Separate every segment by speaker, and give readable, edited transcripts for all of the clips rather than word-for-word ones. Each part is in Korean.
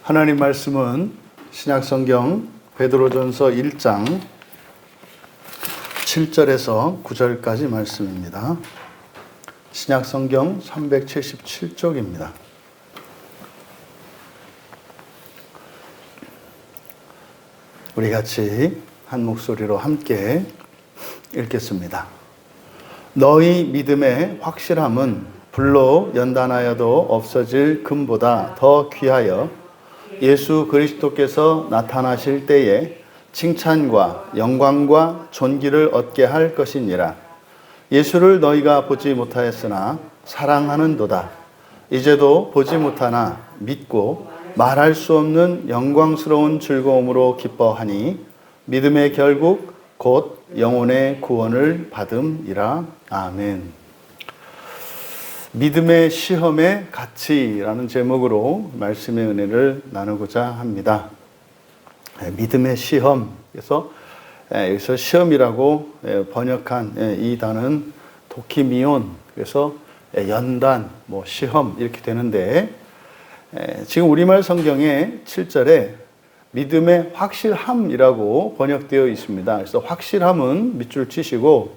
Speaker 1: 하나님 말씀은 신약성경 베드로전서 1장 7절에서 9절까지 말씀입니다. 신약성경 377쪽입니다. 우리 같이 한 목소리로 함께 읽겠습니다. 너희 믿음의 확실함은 불로 연단하여도 없어질 금보다 더 귀하여 예수 그리스도께서 나타나실 때에 칭찬과 영광과 존귀를 얻게 할 것이니라. 예수를 너희가 보지 못하였으나 사랑하는도다. 이제도 보지 못하나 믿고 말할 수 없는 영광스러운 즐거움으로 기뻐하니 믿음의 결국 곧 영혼의 구원을 받음이라. 아멘. 믿음의 시험의 가치라는 제목으로 말씀의 은혜를 나누고자 합니다. 믿음의 시험. 그래서 여기서 시험이라고 번역한 이 단어는 도키미온. 그래서 연단, 시험 이렇게 되는데 지금 우리말 성경에 7절에 믿음의 확실함이라고 번역되어 있습니다. 그래서 확실함은 밑줄 치시고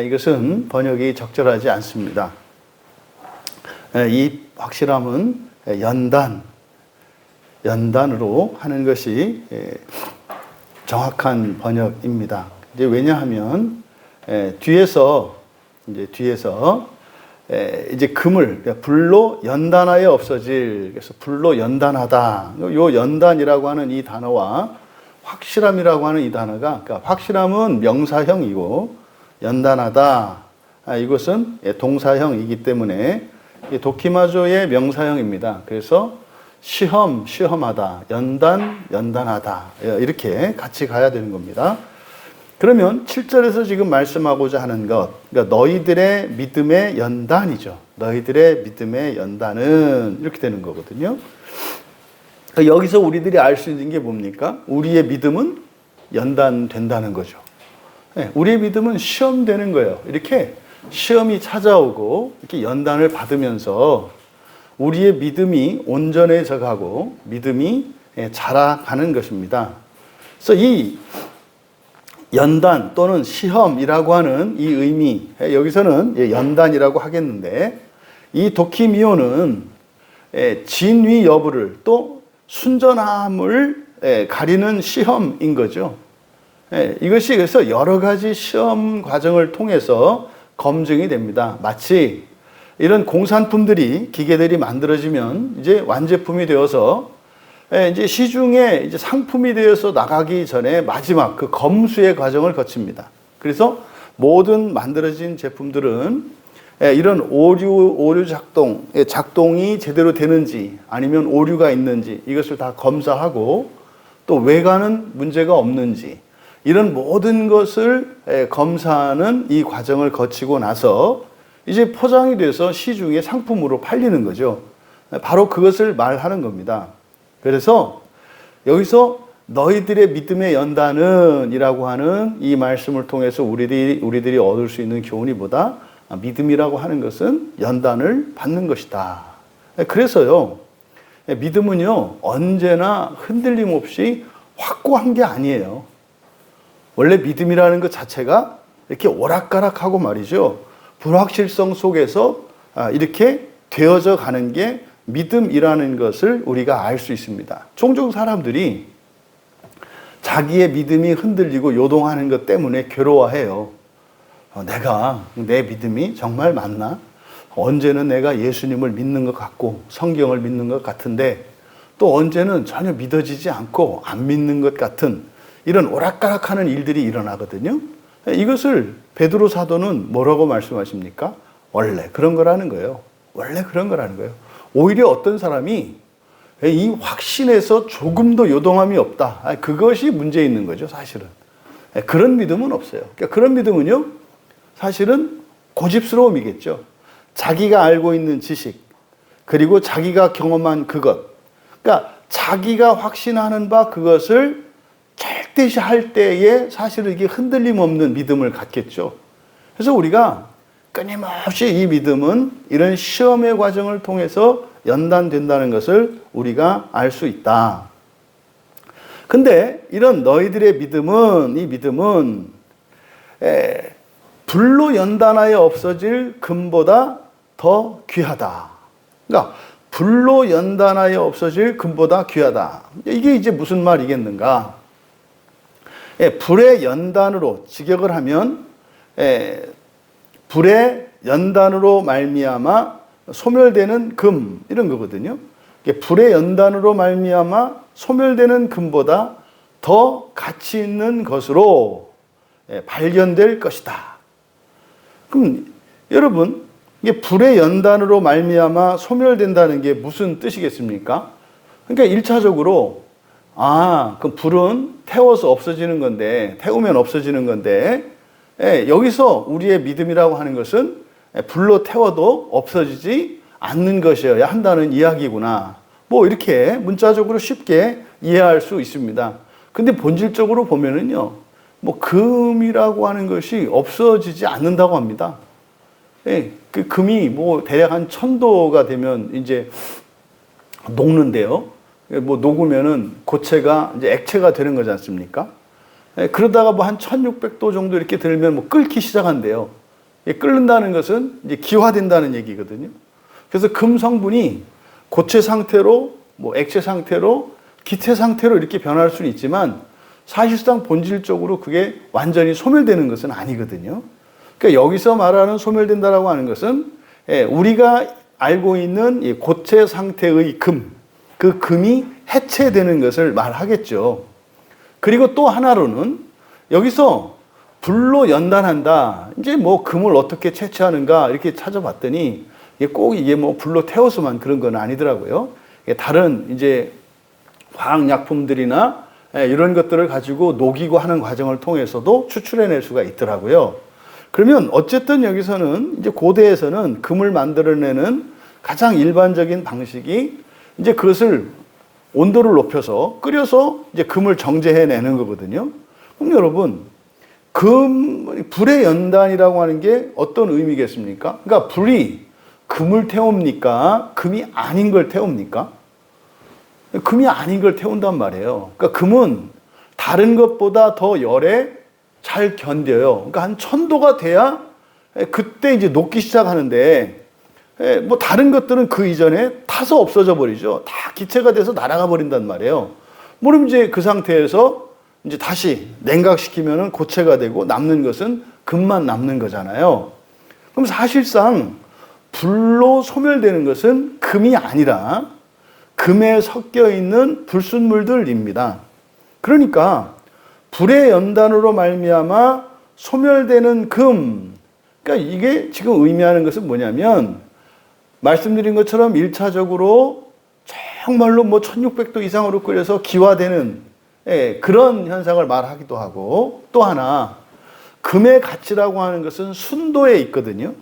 Speaker 1: 이것은 번역이 적절하지 않습니다. 이 확실함은 연단으로 하는 것이 정확한 번역입니다. 이제 왜냐하면 뒤에서 이제 금을 불로 연단하여 없어질, 그래서 불로 연단하다. 요 연단이라고 하는 이 단어와 확실함이라고 하는 이 단어가, 그러니까 확실함은 명사형이고 연단하다 이것은 동사형이기 때문에 도키마조의 명사형입니다. 그래서 시험하다, 연단하다 이렇게 같이 가야 되는 겁니다. 그러면 7절에서 지금 말씀하고자 하는 것, 그러니까 너희들의 믿음의 연단이죠. 너희들의 믿음의 연단은 이렇게 되는 거거든요. 그러니까 여기서 우리들이 알 수 있는 게 뭡니까? 우리의 믿음은 연단된다는 거죠. 우리의 믿음은 시험되는 거예요. 이렇게 시험이 찾아오고 이렇게 연단을 받으면서 우리의 믿음이 온전해져 가고 믿음이 자라가는 것입니다. 그래서 이 연단 또는 시험이라고 하는 이 의미, 여기서는 연단이라고 하겠는데 이 도키미오는 진위 여부를 또 순전함을 가리는 시험인 거죠. 이것이 그래서 여러 가지 시험 과정을 통해서 검증이 됩니다. 마치 이런 공산품들이 기계들이 만들어지면 이제 완제품이 되어서 이제 시중에 이제 상품이 되어서 나가기 전에 마지막 그 검수의 과정을 거칩니다. 그래서 모든 만들어진 제품들은 이런 오류 작동이 제대로 되는지 아니면 오류가 있는지 이것을 다 검사하고 또 외관은 문제가 없는지 이런 모든 것을 검사하는 이 과정을 거치고 나서 이제 포장이 돼서 시중에 상품으로 팔리는 거죠. 바로 그것을 말하는 겁니다. 그래서 여기서 너희들의 믿음의 연단은 이라고 하는 이 말씀을 통해서 우리들이 얻을 수 있는 교훈이 뭐다? 믿음이라고 하는 것은 연단을 받는 것이다. 그래서요, 믿음은요, 언제나 흔들림 없이 확고한 게 아니에요. 원래 믿음이라는 것 자체가 이렇게 오락가락하고 말이죠. 불확실성 속에서 이렇게 되어져 가는 게 믿음이라는 것을 우리가 알 수 있습니다. 종종 사람들이 자기의 믿음이 흔들리고 요동하는 것 때문에 괴로워해요. 내 믿음이 정말 맞나? 언제는 내가 예수님을 믿는 것 같고 성경을 믿는 것 같은데 또 언제는 전혀 믿어지지 않고 안 믿는 것 같은 이런 오락가락하는 일들이 일어나거든요. 이것을 베드로 사도는 뭐라고 말씀하십니까? 원래 그런 거라는 거예요. 원래 그런 거라는 거예요. 오히려 어떤 사람이 이 확신에서 조금도 요동함이 없다. 그것이 문제 있는 거죠, 사실은. 그런 믿음은 없어요. 그러니까 그런 믿음은요, 사실은 고집스러움이겠죠. 자기가 알고 있는 지식, 그리고 자기가 경험한 그것. 그러니까 자기가 확신하는 바 그것을 절대시 할 때에 사실은 이게 흔들림 없는 믿음을 갖겠죠. 그래서 우리가 끊임없이 이 믿음은 이런 시험의 과정을 통해서 연단된다는 것을 우리가 알 수 있다. 근데 이런 너희들의 믿음은, 이 믿음은 불로 연단하여 없어질 금보다 더 귀하다. 그러니까 불로 연단하여 없어질 금보다 귀하다. 이게 이제 무슨 말이겠는가? 불의 연단으로 직역을 하면 불의 연단으로 말미암아 소멸되는 금, 이런 거거든요. 불의 연단으로 말미암아 소멸되는 금보다 더 가치 있는 것으로 발견될 것이다. 그럼 여러분, 이게 불의 연단으로 말미암아 소멸된다는 게 무슨 뜻이겠습니까? 그러니까 1차적으로 그럼 불은 태워서 없어지는 건데, 태우면 없어지는 건데, 여기서 우리의 믿음이라고 하는 것은 불로 태워도 없어지지 않는 것이어야 한다는 이야기구나. 뭐 이렇게 문자적으로 쉽게 이해할 수 있습니다. 근데 본질적으로 보면은요, 뭐 금이라고 하는 것이 없어지지 않는다고 합니다. 그 금이 뭐 대략 한 1000도가 되면 이제 녹는데요. 뭐 녹으면은 고체가 이제 액체가 되는 거지 않습니까? 그러다가 뭐 한 1600도 정도 이렇게 들면 뭐 끓기 시작한대요. 끓는다는 것은 이제 기화된다는 얘기거든요. 그래서 금 성분이 고체 상태로, 뭐 액체 상태로, 기체 상태로 이렇게 변할 수는 있지만 사실상 본질적으로 그게 완전히 소멸되는 것은 아니거든요. 그러니까 여기서 말하는 소멸된다라고 하는 것은 우리가 알고 있는 이 고체 상태의 금, 그 금이 해체되는 것을 말하겠죠. 그리고 또 하나로는 여기서 불로 연단한다. 이제 뭐 금을 어떻게 채취하는가 이렇게 찾아봤더니 꼭 이게 뭐 불로 태워서만 그런 건 아니더라고요. 다른 이제 화학약품들이나 이런 것들을 가지고 녹이고 하는 과정을 통해서도 추출해낼 수가 있더라고요. 그러면 어쨌든 여기서는 이제 고대에서는 금을 만들어내는 가장 일반적인 방식이 이제 그것을 온도를 높여서 끓여서 이제 금을 정제해내는 거거든요. 그럼 여러분, 불의 연단이라고 하는 게 어떤 의미겠습니까? 그러니까 불이 금을 태웁니까? 금이 아닌 걸 태웁니까? 금이 아닌 걸 태운단 말이에요. 그러니까 금은 다른 것보다 더 열에 잘 견뎌요. 그러니까 한 1000도가 돼야 그때 이제 녹기 시작하는데, 뭐 다른 것들은 그 이전에 타서 없어져 버리죠. 다 기체가 돼서 날아가 버린단 말이에요. 그럼 이제 그 상태에서 이제 다시 냉각시키면은 고체가 되고 남는 것은 금만 남는 거잖아요. 그럼 사실상 불로 소멸되는 것은 금이 아니라 금에 섞여 있는 불순물들입니다. 그러니까 불의 연단으로 말미암아 소멸되는 금, 그러니까 이게 지금 의미하는 것은 뭐냐면 말씀드린 것처럼 1차적으로 정말로 뭐 1600도 이상으로 끓여서 기화되는 그런 현상을 말하기도 하고, 또 하나 금의 가치라고 하는 것은 순도에 있거든요.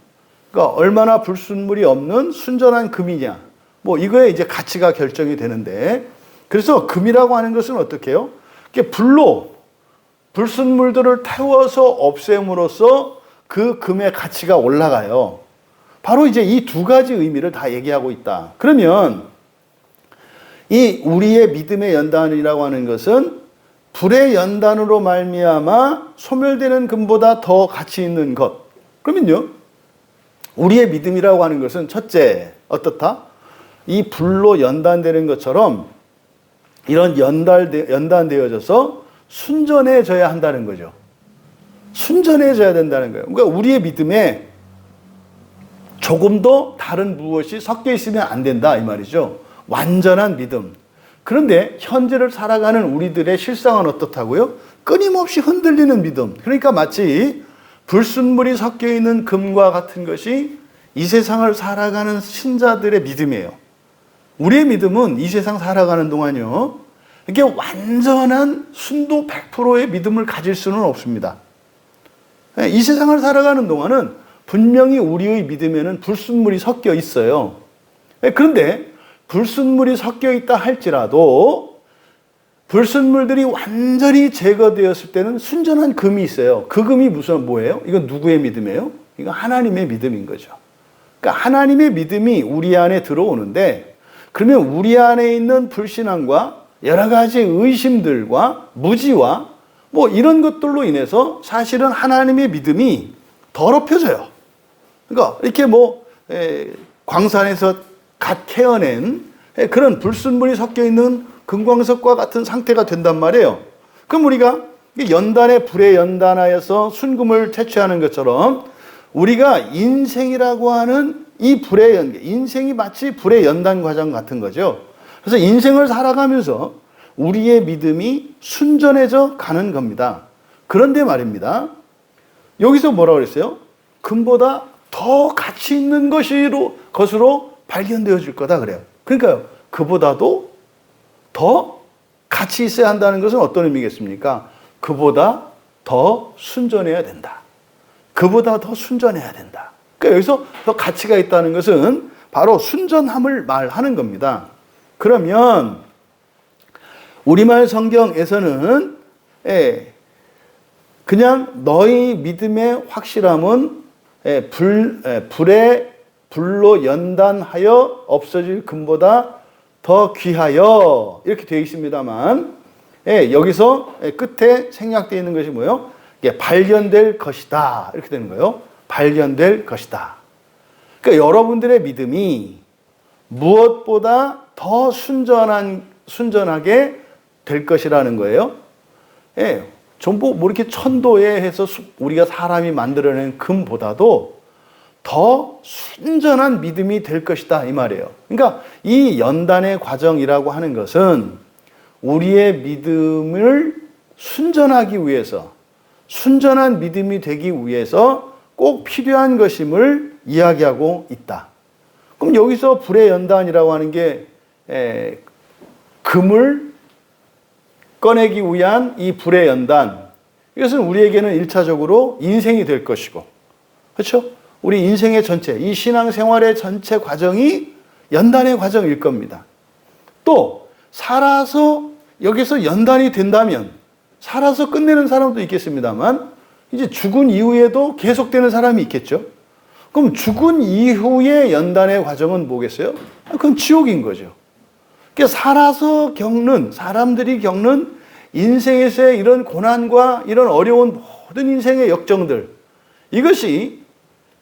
Speaker 1: 그러니까 얼마나 불순물이 없는 순전한 금이냐, 뭐 이거에 이제 가치가 결정이 되는데, 그래서 금이라고 하는 것은 어떻게 해요? 불로 불순물들을 태워서 없앰으로써 그 금의 가치가 올라가요. 바로 이제 이 두 가지 의미를 다 얘기하고 있다. 그러면 이 우리의 믿음의 연단이라고 하는 것은 불의 연단으로 말미암아 소멸되는 금보다 더 가치 있는 것. 그러면요, 우리의 믿음이라고 하는 것은 첫째, 어떻다? 이 불로 연단되는 것처럼 이런 연단되어져서 순전해져야 한다는 거죠. 순전해져야 된다는 거예요. 그러니까 우리의 믿음에 조금도 다른 무엇이 섞여 있으면 안 된다, 이 말이죠. 완전한 믿음. 그런데 현재를 살아가는 우리들의 실상은 어떻다고요? 끊임없이 흔들리는 믿음. 그러니까 마치 불순물이 섞여 있는 금과 같은 것이 이 세상을 살아가는 신자들의 믿음이에요. 우리의 믿음은 이 세상 살아가는 동안요, 이게 완전한 순도 100%의 믿음을 가질 수는 없습니다. 이 세상을 살아가는 동안은 분명히 우리의 믿음에는 불순물이 섞여 있어요. 그런데 불순물이 섞여 있다 할지라도 불순물들이 완전히 제거되었을 때는 순전한 금이 있어요. 그 금이 뭐예요? 이건 누구의 믿음이에요? 이건 하나님의 믿음인 거죠. 그러니까 하나님의 믿음이 우리 안에 들어오는데, 그러면 우리 안에 있는 불신앙과 여러 가지 의심들과 무지와 뭐 이런 것들로 인해서 사실은 하나님의 믿음이 더럽혀져요. 그러니까 이렇게 광산에서 갓 캐어낸 그런 불순물이 섞여 있는 금광석과 같은 상태가 된단 말이에요. 그럼 우리가 연단에 불에 연단하여서 순금을 채취하는 것처럼 우리가 인생이라고 하는 이 불의 연계, 인생이 마치 불의 연단 과정 같은 거죠. 그래서 인생을 살아가면서 우리의 믿음이 순전해져 가는 겁니다. 그런데 말입니다. 여기서 뭐라고 그랬어요? 금보다 더 가치 있는 것으로 발견되어질 거다 그래요. 그러니까요, 그보다도 더 가치 있어야 한다는 것은 어떤 의미겠습니까? 그보다 더 순전해야 된다. 그보다 더 순전해야 된다. 그러니까 여기서 더 가치가 있다는 것은 바로 순전함을 말하는 겁니다. 그러면 우리말 성경에서는 그냥 너희 믿음의 확실함은 불로 연단하여 없어질 금보다 더 귀하여 이렇게 되어 있습니다만, 여기서 끝에 생략되어 있는 것이 뭐예요? 발견될 것이다 이렇게 되는 거예요. 발견될 것이다. 그러니까 여러분들의 믿음이 무엇보다 더 순전하게 될 것이라는 거예요. 전부 이렇게 천도에 해서 우리가 사람이 만들어낸 금보다도 더 순전한 믿음이 될 것이다 이 말이에요. 그러니까 이 연단의 과정이라고 하는 것은 우리의 믿음을 순전하기 위해서, 순전한 믿음이 되기 위해서 꼭 필요한 것임을 이야기하고 있다. 그럼 여기서 불의 연단이라고 하는 게 금을 꺼내기 위한 이 불의 연단, 이것은 우리에게는 1차적으로 인생이 될 것이고, 그렇죠? 우리 인생의 전체, 이 신앙생활의 전체 과정이 연단의 과정일 겁니다. 또 살아서 여기서 연단이 된다면 살아서 끝내는 사람도 있겠습니다만 이제 죽은 이후에도 계속되는 사람이 있겠죠. 그럼 죽은 이후의 연단의 과정은 뭐겠어요? 그건 지옥인 거죠. 그러니까 살아서 사람들이 겪는 인생에서의 이런 고난과 이런 어려운 모든 인생의 역정들, 이것이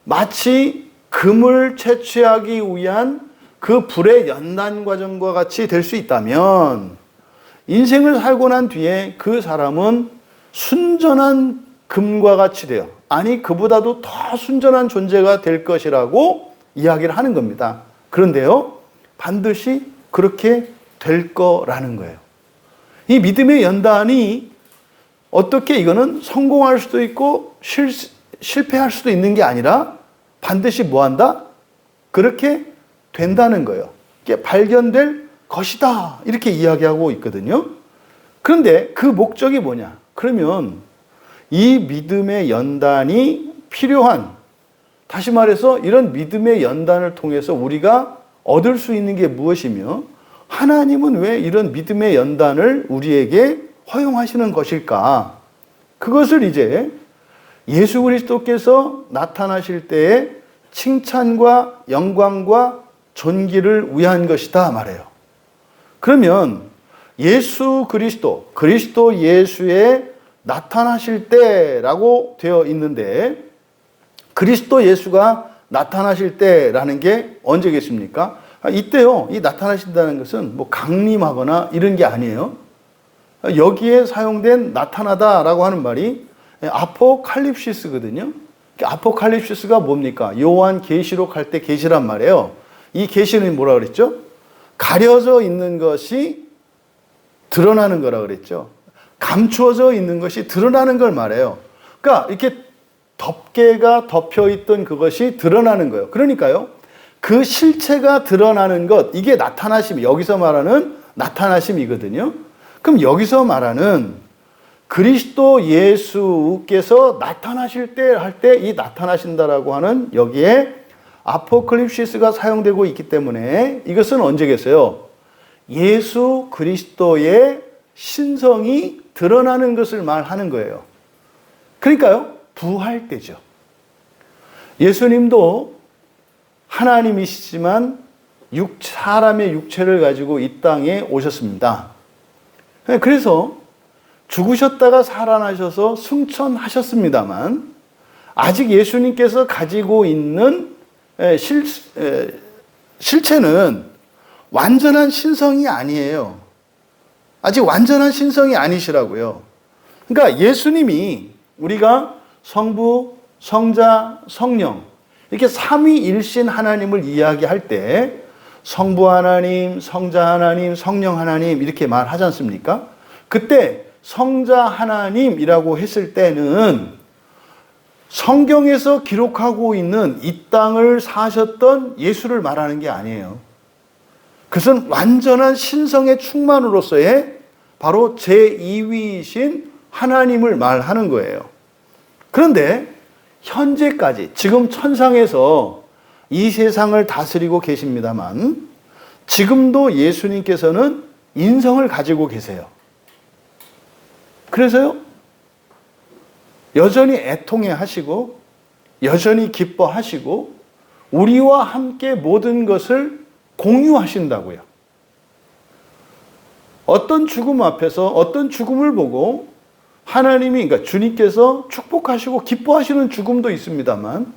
Speaker 1: 마치 금을 채취하기 위한 그 불의 연단 과정과 같이 될 수 있다면, 인생을 살고 난 뒤에 그 사람은 순전한 금과 같이 돼요. 아니, 그보다도 더 순전한 존재가 될 것이라고 이야기를 하는 겁니다. 그런데요, 반드시 그렇게 될 거라는 거예요. 이 믿음의 연단이 어떻게 이거는 성공할 수도 있고 실패할 수도 있는 게 아니라 반드시 뭐한다? 그렇게 된다는 거예요. 이게 발견될 것이다 이렇게 이야기하고 있거든요. 그런데 그 목적이 뭐냐? 그러면 이 믿음의 연단이 필요한, 다시 말해서 이런 믿음의 연단을 통해서 우리가 얻을 수 있는 게 무엇이며, 하나님은 왜 이런 믿음의 연단을 우리에게 허용하시는 것일까? 그것을 이제 예수 그리스도께서 나타나실 때에 칭찬과 영광과 존귀를 위한 것이다 말해요. 그러면 예수 그리스도 예수의 나타나실 때라고 되어 있는데, 그리스도 예수가 나타나실 때라는 게 언제겠습니까? 이때요. 이 나타나신다는 것은 뭐 강림하거나 이런 게 아니에요. 여기에 사용된 나타나다라고 하는 말이 아포칼립시스거든요. 아포칼립시스가 뭡니까? 요한 계시록 할 때 계시란 말이에요. 이 계시는 뭐라 그랬죠? 가려져 있는 것이 드러나는 거라 그랬죠. 감추어져 있는 것이 드러나는 걸 말해요. 그러니까 이렇게 덮개가 덮여 있던 그것이 드러나는 거예요. 그러니까요, 그 실체가 드러나는 것, 이게 나타나심, 여기서 말하는 나타나심이거든요. 그럼 여기서 말하는 그리스도 예수께서 나타나실 때 할 때 이 나타나신다라고 하는 여기에 아포칼립시스가 사용되고 있기 때문에 이것은 언제겠어요? 예수 그리스도의 신성이 드러나는 것을 말하는 거예요. 그러니까요, 부활 때죠. 예수님도 하나님이시지만 사람의 육체를 가지고 이 땅에 오셨습니다. 그래서 죽으셨다가 살아나셔서 승천하셨습니다만 아직 예수님께서 가지고 있는 실체는 완전한 신성이 아니에요. 아직 완전한 신성이 아니시라고요. 그러니까 예수님이 우리가 성부, 성자, 성령 이렇게 삼위일신 하나님을 이야기할 때 성부 하나님, 성자 하나님, 성령 하나님 이렇게 말하지 않습니까? 그때 성자 하나님이라고 했을 때는 성경에서 기록하고 있는 이 땅을 사셨던 예수를 말하는 게 아니에요. 그것은 완전한 신성의 충만으로서의 바로 제2위이신 하나님을 말하는 거예요. 그런데 현재까지 지금 천상에서 이 세상을 다스리고 계십니다만 지금도 예수님께서는 인성을 가지고 계세요. 그래서요, 여전히 애통해 하시고 여전히 기뻐하시고 우리와 함께 모든 것을 공유하신다고요. 어떤 죽음 앞에서 어떤 죽음을 보고 하나님이, 그러니까 주님께서 축복하시고 기뻐하시는 죽음도 있습니다만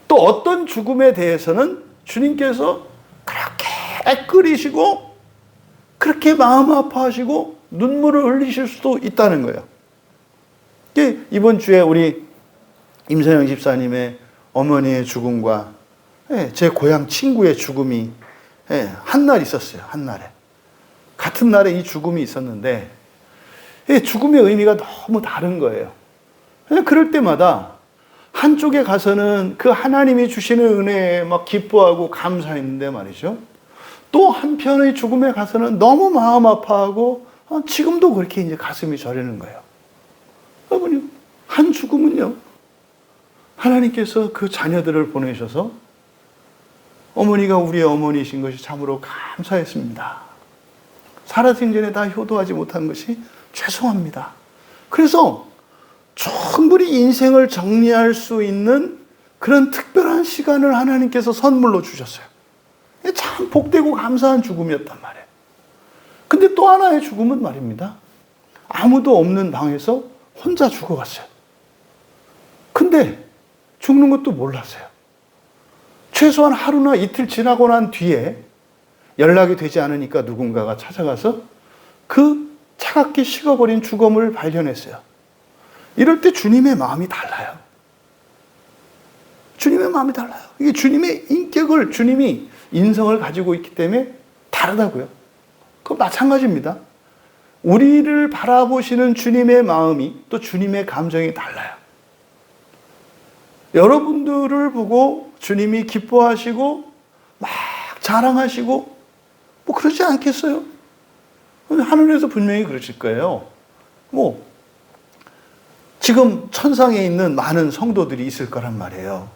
Speaker 1: 또 어떤 죽음에 대해서는 주님께서 그렇게 끓이시고 그렇게 마음 아파하시고 눈물을 흘리실 수도 있다는 거예요. 이번 주에 우리 임선영 집사님의 어머니의 죽음과 제 고향 친구의 죽음이 한 날 있었어요. 한 날에. 같은 날에 이 죽음이 있었는데 죽음의 의미가 너무 다른 거예요. 그럴 때마다 한쪽에 가서는 그 하나님이 주시는 은혜에 막 기뻐하고 감사했는데 말이죠. 또 한편의 죽음에 가서는 너무 마음 아파하고 지금도 그렇게 이제 가슴이 저리는 거예요. 여러분, 한 죽음은요, 하나님께서 그 자녀들을 보내셔서 어머니가 우리의 어머니이신 것이 참으로 감사했습니다. 살아생전에 다 효도하지 못한 것이 죄송합니다. 그래서 충분히 인생을 정리할 수 있는 그런 특별한 시간을 하나님께서 선물로 주셨어요. 참 복되고 감사한 죽음이었단 말이에요. 근데 또 하나의 죽음은 말입니다. 아무도 없는 방에서 혼자 죽어갔어요. 근데 죽는 것도 몰랐어요. 최소한 하루나 이틀 지나고 난 뒤에 연락이 되지 않으니까 누군가가 찾아가서 그 차갑게 식어버린 죽음을 발견했어요. 이럴 때 주님의 마음이 달라요. 주님의 마음이 달라요. 이게 주님의 인격을, 주님이 인성을 가지고 있기 때문에 다르다고요. 그건 마찬가지입니다. 우리를 바라보시는 주님의 마음이 또 주님의 감정이 달라요. 여러분들을 보고 주님이 기뻐하시고 막 자랑하시고 뭐 그러지 않겠어요? 하늘에서 분명히 그러실 거예요. 지금 천상에 있는 많은 성도들이 있을 거란 말이에요.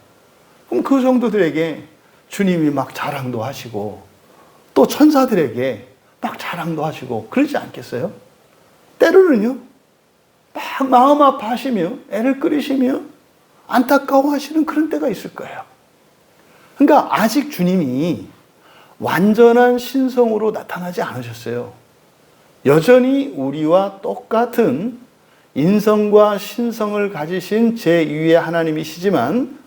Speaker 1: 그럼 그 성도들에게 주님이 막 자랑도 하시고 또 천사들에게 막 자랑도 하시고 그러지 않겠어요? 때로는요, 막 마음 아파하시며 애를 끓이시며 안타까워하시는 그런 때가 있을 거예요. 그러니까 아직 주님이 완전한 신성으로 나타나지 않으셨어요. 여전히 우리와 똑같은 인성과 신성을 가지신 제2의 하나님이시지만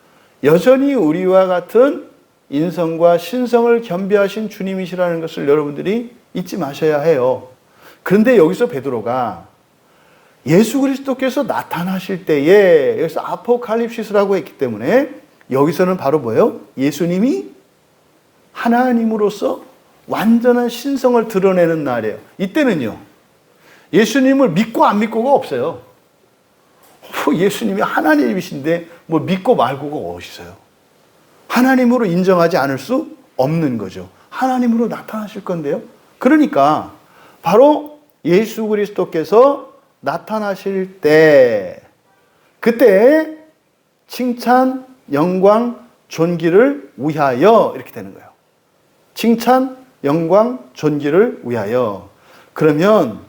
Speaker 1: 여전히 우리와 같은 인성과 신성을 겸비하신 주님이시라는 것을 여러분들이 잊지 마셔야 해요. 그런데 여기서 베드로가 예수 그리스도께서 나타나실 때에 여기서 아포칼립시스라고 했기 때문에 여기서는 바로 뭐예요? 예수님이 하나님으로서 완전한 신성을 드러내는 날이에요. 이때는요, 예수님을 믿고 안 믿고가 없어요. 예수님이 하나님이신데 뭐 믿고 말고가 어디 있어요? 하나님으로 인정하지 않을 수 없는 거죠. 하나님으로 나타나실 건데요. 그러니까 바로 예수 그리스도께서 나타나실 때 그때 칭찬, 영광, 존귀를 위하여 이렇게 되는 거예요. 칭찬, 영광, 존귀를 위하여. 그러면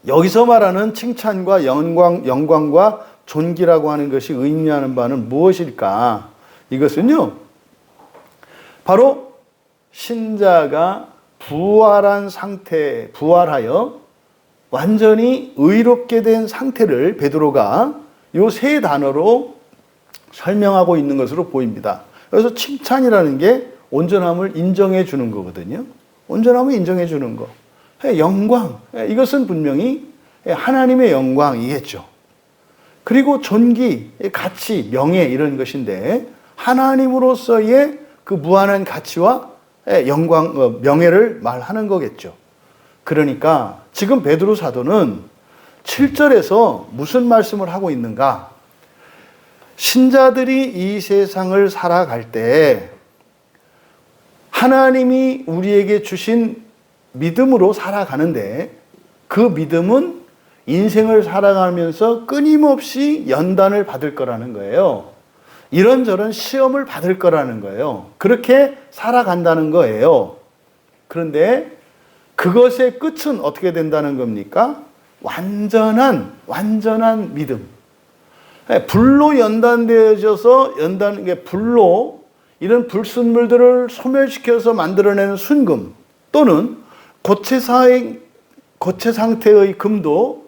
Speaker 1: 여기서 말하는 칭찬과 영광과 존귀라고 하는 것이 의미하는 바는 무엇일까? 이것은요, 바로 신자가 부활한 상태, 부활하여 완전히 의롭게 된 상태를 베드로가 이 세 단어로 설명하고 있는 것으로 보입니다. 그래서 칭찬이라는 게 온전함을 인정해 주는 거거든요. 온전함을 인정해 주는 거. 영광, 이것은 분명히 하나님의 영광이겠죠. 그리고 존귀, 가치, 명예 이런 것인데 하나님으로서의 그 무한한 가치와 영광, 명예를 말하는 거겠죠. 그러니까 지금 베드로 사도는 7절에서 무슨 말씀을 하고 있는가? 신자들이 이 세상을 살아갈 때 하나님이 우리에게 주신 믿음으로 살아가는데 그 믿음은 인생을 살아가면서 끊임없이 연단을 받을 거라는 거예요. 이런저런 시험을 받을 거라는 거예요. 그렇게 살아간다는 거예요. 그런데 그것의 끝은 어떻게 된다는 겁니까? 완전한 믿음. 불로 연단되어져서 불로 이런 불순물들을 소멸시켜서 만들어내는 순금 또는 고체 상태의 금도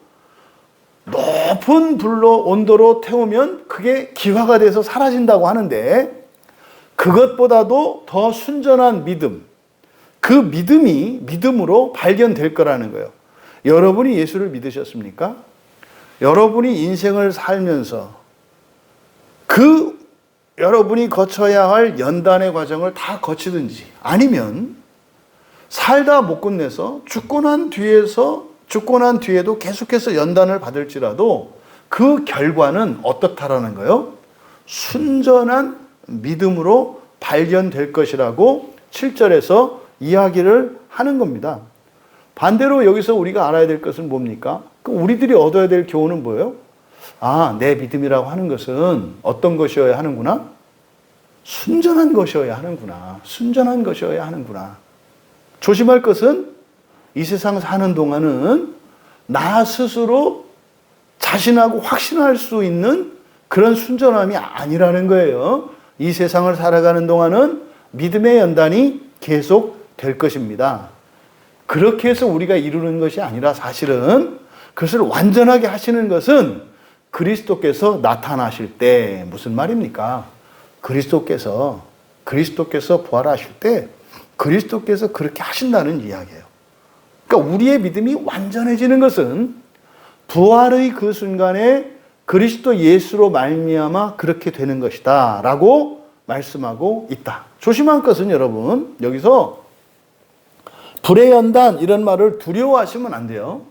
Speaker 1: 높은 불로 온도로 태우면 그게 기화가 돼서 사라진다고 하는데 그것보다도 더 순전한 믿음, 그 믿음이 믿음으로 발견될 거라는 거예요. 여러분이 예수를 믿으셨습니까? 여러분이 인생을 살면서 그 여러분이 거쳐야 할 연단의 과정을 다 거치든지 아니면 살다 못 끝내서 죽고 난 뒤에도 계속해서 연단을 받을지라도 그 결과는 어떻다라는 거예요? 순전한 믿음으로 발견될 것이라고 7절에서 이야기를 하는 겁니다. 반대로 여기서 우리가 알아야 될 것은 뭡니까? 우리들이 얻어야 될 교훈은 뭐예요? 내 믿음이라고 하는 것은 어떤 것이어야 하는구나? 순전한 것이어야 하는구나. 순전한 것이어야 하는구나. 조심할 것은 이 세상 사는 동안은 나 스스로 자신하고 확신할 수 있는 그런 순전함이 아니라는 거예요. 이 세상을 살아가는 동안은 믿음의 연단이 계속 될 것입니다. 그렇게 해서 우리가 이루는 것이 아니라 사실은 그것을 완전하게 하시는 것은 그리스도께서 나타나실 때 무슨 말입니까? 그리스도께서 부활하실 때 그리스도께서 그렇게 하신다는 이야기예요. 그러니까 우리의 믿음이 완전해지는 것은 부활의 그 순간에 그리스도 예수로 말미암아 그렇게 되는 것이다 라고 말씀하고 있다. 조심할 것은 여러분 여기서 불의 연단 이런 말을 두려워하시면 안 돼요.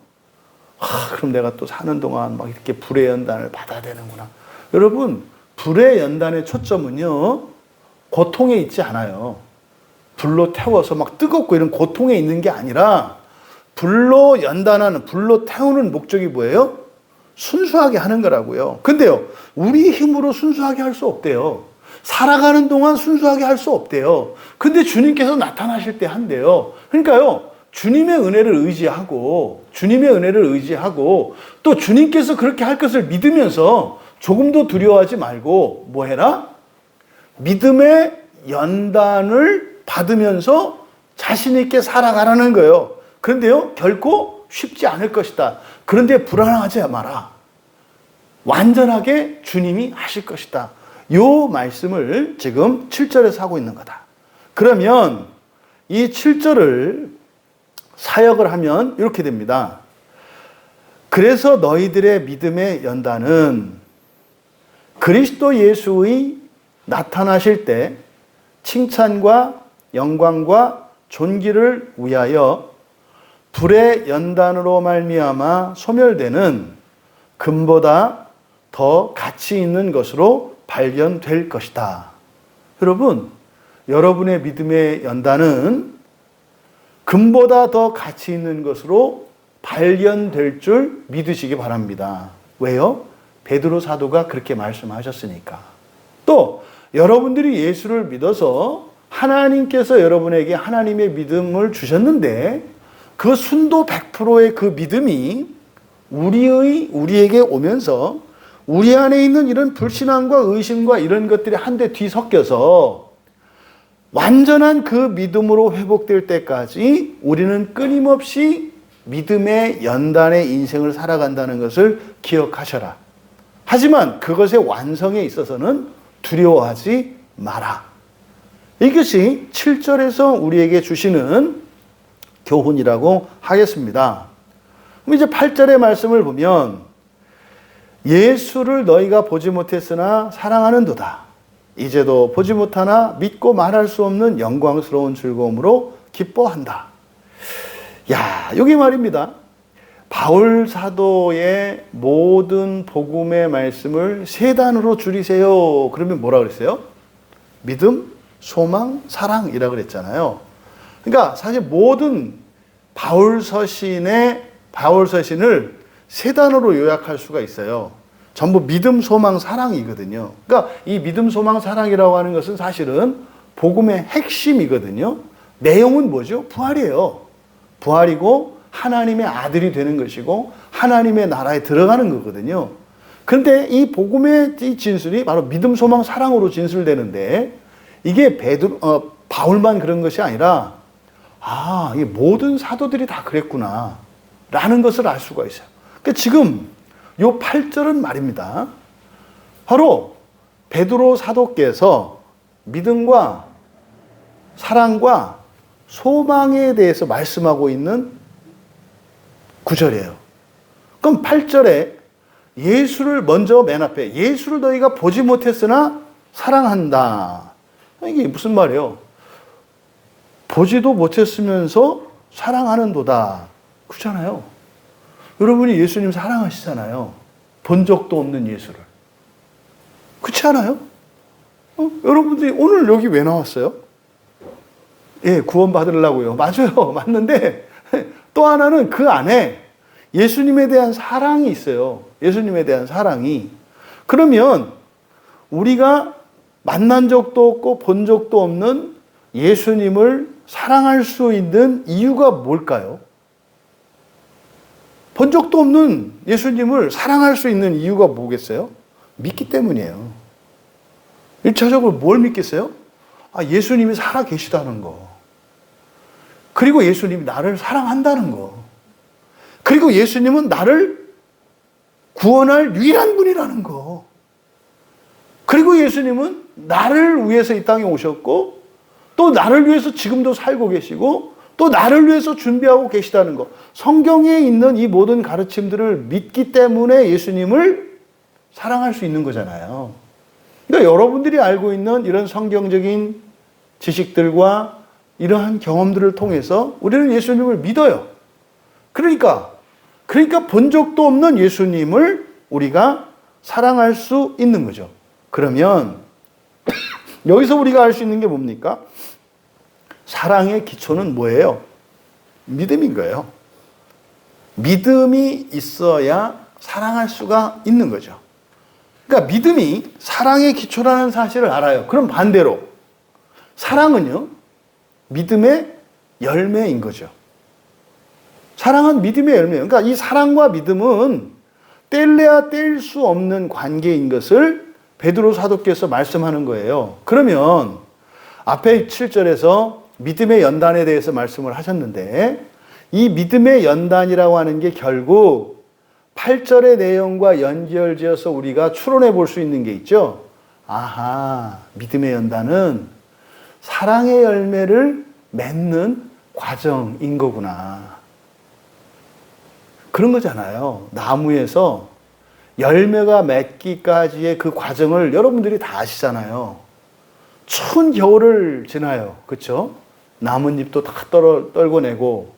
Speaker 1: 그럼 내가 또 사는 동안 막 이렇게 불의 연단을 받아야 되는구나. 여러분 불의 연단의 초점은요 고통에 있지 않아요. 불로 태워서 막 뜨겁고 이런 고통에 있는 게 아니라 불로 연단하는, 불로 태우는 목적이 뭐예요? 순수하게 하는 거라고요. 근데요, 우리 힘으로 순수하게 할 수 없대요. 살아가는 동안 순수하게 할 수 없대요. 근데 주님께서 나타나실 때 한대요. 그러니까요, 주님의 은혜를 의지하고 또 주님께서 그렇게 할 것을 믿으면서 조금도 두려워하지 말고 뭐 해라? 믿음의 연단을 받으면서 자신 있게 살아가라는 거예요. 그런데요, 결코 쉽지 않을 것이다. 그런데 불안하지 마라. 완전하게 주님이 하실 것이다. 요 말씀을 지금 7절에서 하고 있는 거다. 그러면 이 7절을 사역을 하면 이렇게 됩니다. 그래서 너희들의 믿음의 연단은 그리스도 예수의 나타나실 때 칭찬과 영광과 존귀를 위하여 불의 연단으로 말미암아 소멸되는 금보다 더 가치 있는 것으로 발견될 것이다. 여러분, 여러분의 믿음의 연단은 금보다 더 가치 있는 것으로 발견될 줄 믿으시기 바랍니다. 왜요? 베드로 사도가 그렇게 말씀하셨으니까. 또 여러분들이 예수를 믿어서 하나님께서 여러분에게 하나님의 믿음을 주셨는데 그 순도 100%의 그 믿음이 우리에게 오면서 우리 안에 있는 이런 불신앙과 의심과 이런 것들이 한데 뒤섞여서 완전한 그 믿음으로 회복될 때까지 우리는 끊임없이 믿음의 연단의 인생을 살아간다는 것을 기억하셔라. 하지만 그것의 완성에 있어서는 두려워하지 마라. 이것이 7절에서 우리에게 주시는 교훈이라고 하겠습니다. 그럼 이제 8절의 말씀을 보면 예수를 너희가 보지 못했으나 사랑하는도다. 이제도 보지 못하나 믿고 말할 수 없는 영광스러운 즐거움으로 기뻐한다. 야, 여기 말입니다. 바울 사도의 모든 복음의 말씀을 세 단어로 줄이세요. 그러면 뭐라 그랬어요? 믿음, 소망, 사랑이라고 그랬잖아요. 그러니까 사실 모든 바울 서신을 세 단어로 요약할 수가 있어요. 전부 믿음, 소망, 사랑이거든요. 그러니까 이 믿음, 소망, 사랑이라고 하는 것은 사실은 복음의 핵심이거든요. 내용은 뭐죠? 부활이에요. 부활이고 하나님의 아들이 되는 것이고 하나님의 나라에 들어가는 거거든요. 그런데 이 복음의 이 진술이 바로 믿음, 소망, 사랑으로 진술되는데 이게 바울만 그런 것이 아니라 이 모든 사도들이 다 그랬구나 라는 것을 알 수가 있어요. 그러니까 지금 요 8절은 말입니다. 바로 베드로 사도께서 믿음과 사랑과 소망에 대해서 말씀하고 있는 구절이에요. 그럼 8절에 예수를 먼저 맨 앞에 예수를 너희가 보지 못했으나 사랑한다. 이게 무슨 말이에요? 보지도 못했으면서 사랑하는도다. 그렇잖아요. 여러분이 예수님 사랑하시잖아요. 본 적도 없는 예수를. 그렇지 않아요? 여러분들이 오늘 여기 왜 나왔어요? 예, 구원 받으려고요. 맞아요. 맞는데 또 하나는 그 안에 예수님에 대한 사랑이 있어요. 예수님에 대한 사랑이. 그러면 우리가 만난 적도 없고 본 적도 없는 예수님을 사랑할 수 있는 이유가 뭘까요? 본 적도 없는 예수님을 사랑할 수 있는 이유가 뭐겠어요? 믿기 때문이에요. 1차적으로 뭘 믿겠어요? 예수님이 살아 계시다는 거. 그리고 예수님이 나를 사랑한다는 거. 그리고 예수님은 나를 구원할 유일한 분이라는 거. 그리고 예수님은 나를 위해서 이 땅에 오셨고 또 나를 위해서 지금도 살고 계시고 또 나를 위해서 준비하고 계시다는 것. 성경에 있는 이 모든 가르침들을 믿기 때문에 예수님을 사랑할 수 있는 거잖아요. 그러니까 여러분들이 알고 있는 이런 성경적인 지식들과 이러한 경험들을 통해서 우리는 예수님을 믿어요. 그러니까 본 적도 없는 예수님을 우리가 사랑할 수 있는 거죠. 그러면 여기서 우리가 알 수 있는 게 뭡니까? 사랑의 기초는 뭐예요? 믿음인 거예요. 믿음이 있어야 사랑할 수가 있는 거죠. 그러니까 믿음이 사랑의 기초라는 사실을 알아요. 그럼 반대로 사랑은요, 믿음의 열매인 거죠. 사랑은 믿음의 열매예요. 그러니까 이 사랑과 믿음은 뗄래야 뗄 수 없는 관계인 것을 베드로 사도께서 말씀하는 거예요. 그러면 앞에 7절에서 믿음의 연단에 대해서 말씀을 하셨는데 이 믿음의 연단이라고 하는 게 결국 8절의 내용과 연결지어서 우리가 추론해 볼 수 있는 게 있죠. 믿음의 연단은 사랑의 열매를 맺는 과정인 거구나. 그런 거잖아요. 나무에서 열매가 맺기까지의 그 과정을 여러분들이 다 아시잖아요. 추운 겨울을 지나요. 그렇죠? 나뭇잎도 다 떨궈내고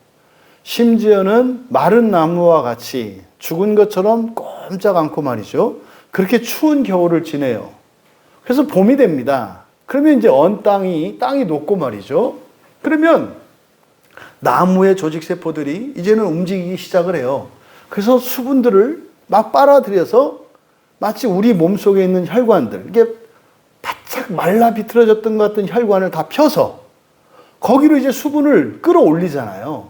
Speaker 1: 심지어는 마른 나무와 같이 죽은 것처럼 꼼짝 않고 말이죠. 그렇게 추운 겨울을 지내요. 그래서 봄이 됩니다. 그러면 이제 땅이 녹고 말이죠. 그러면 나무의 조직세포들이 이제는 움직이기 시작을 해요. 그래서 수분들을 막 빨아들여서 마치 우리 몸속에 있는 혈관들, 이게 바짝 말라 비틀어졌던 것 같은 혈관을 다 펴서 거기로 이제 수분을 끌어올리잖아요.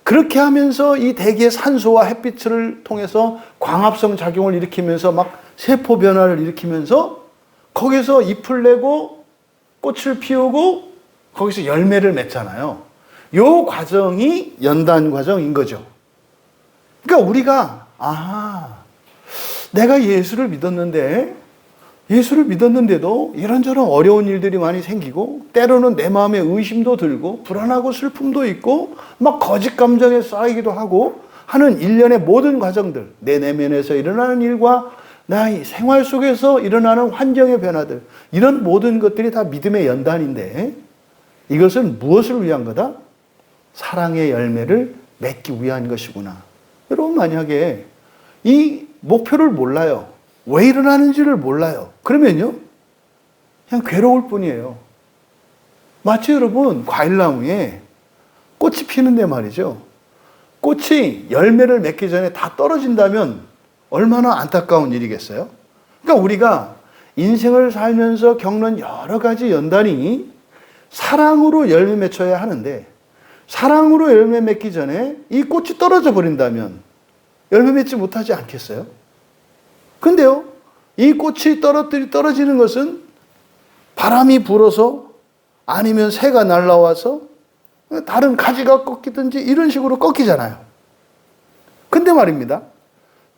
Speaker 1: 그렇게 하면서 이 대기의 산소와 햇빛을 통해서 광합성 작용을 일으키면서 막 세포 변화를 일으키면서 거기서 잎을 내고 꽃을 피우고 거기서 열매를 맺잖아요. 요 과정이 연단 과정인 거죠. 그러니까 우리가 내가 예수를 믿었는데도 이런저런 어려운 일들이 많이 생기고 때로는 내 마음에 의심도 들고 불안하고 슬픔도 있고 막 거짓 감정에 쌓이기도 하고 하는 일련의 모든 과정들, 내 내면에서 일어나는 일과 나의 생활 속에서 일어나는 환경의 변화들, 이런 모든 것들이 다 믿음의 연단인데 이것은 무엇을 위한 거다? 사랑의 열매를 맺기 위한 것이구나. 여러분, 만약에 이 목표를 몰라요. 왜 일어나는지를 몰라요. 그러면요, 그냥 괴로울 뿐이에요. 마치 여러분, 과일나무에 꽃이 피는데 말이죠. 꽃이 열매를 맺기 전에 다 떨어진다면 얼마나 안타까운 일이겠어요? 그러니까 우리가 인생을 살면서 겪는 여러 가지 연단이 사랑으로 열매 맺혀야 하는데, 사랑으로 열매 맺기 전에 이 꽃이 떨어져 버린다면 열매 맺지 못하지 않겠어요? 근데요, 이 꽃이 떨어지는 것은 바람이 불어서 아니면 새가 날라와서 다른 가지가 꺾이든지 이런 식으로 꺾이잖아요. 근데 말입니다,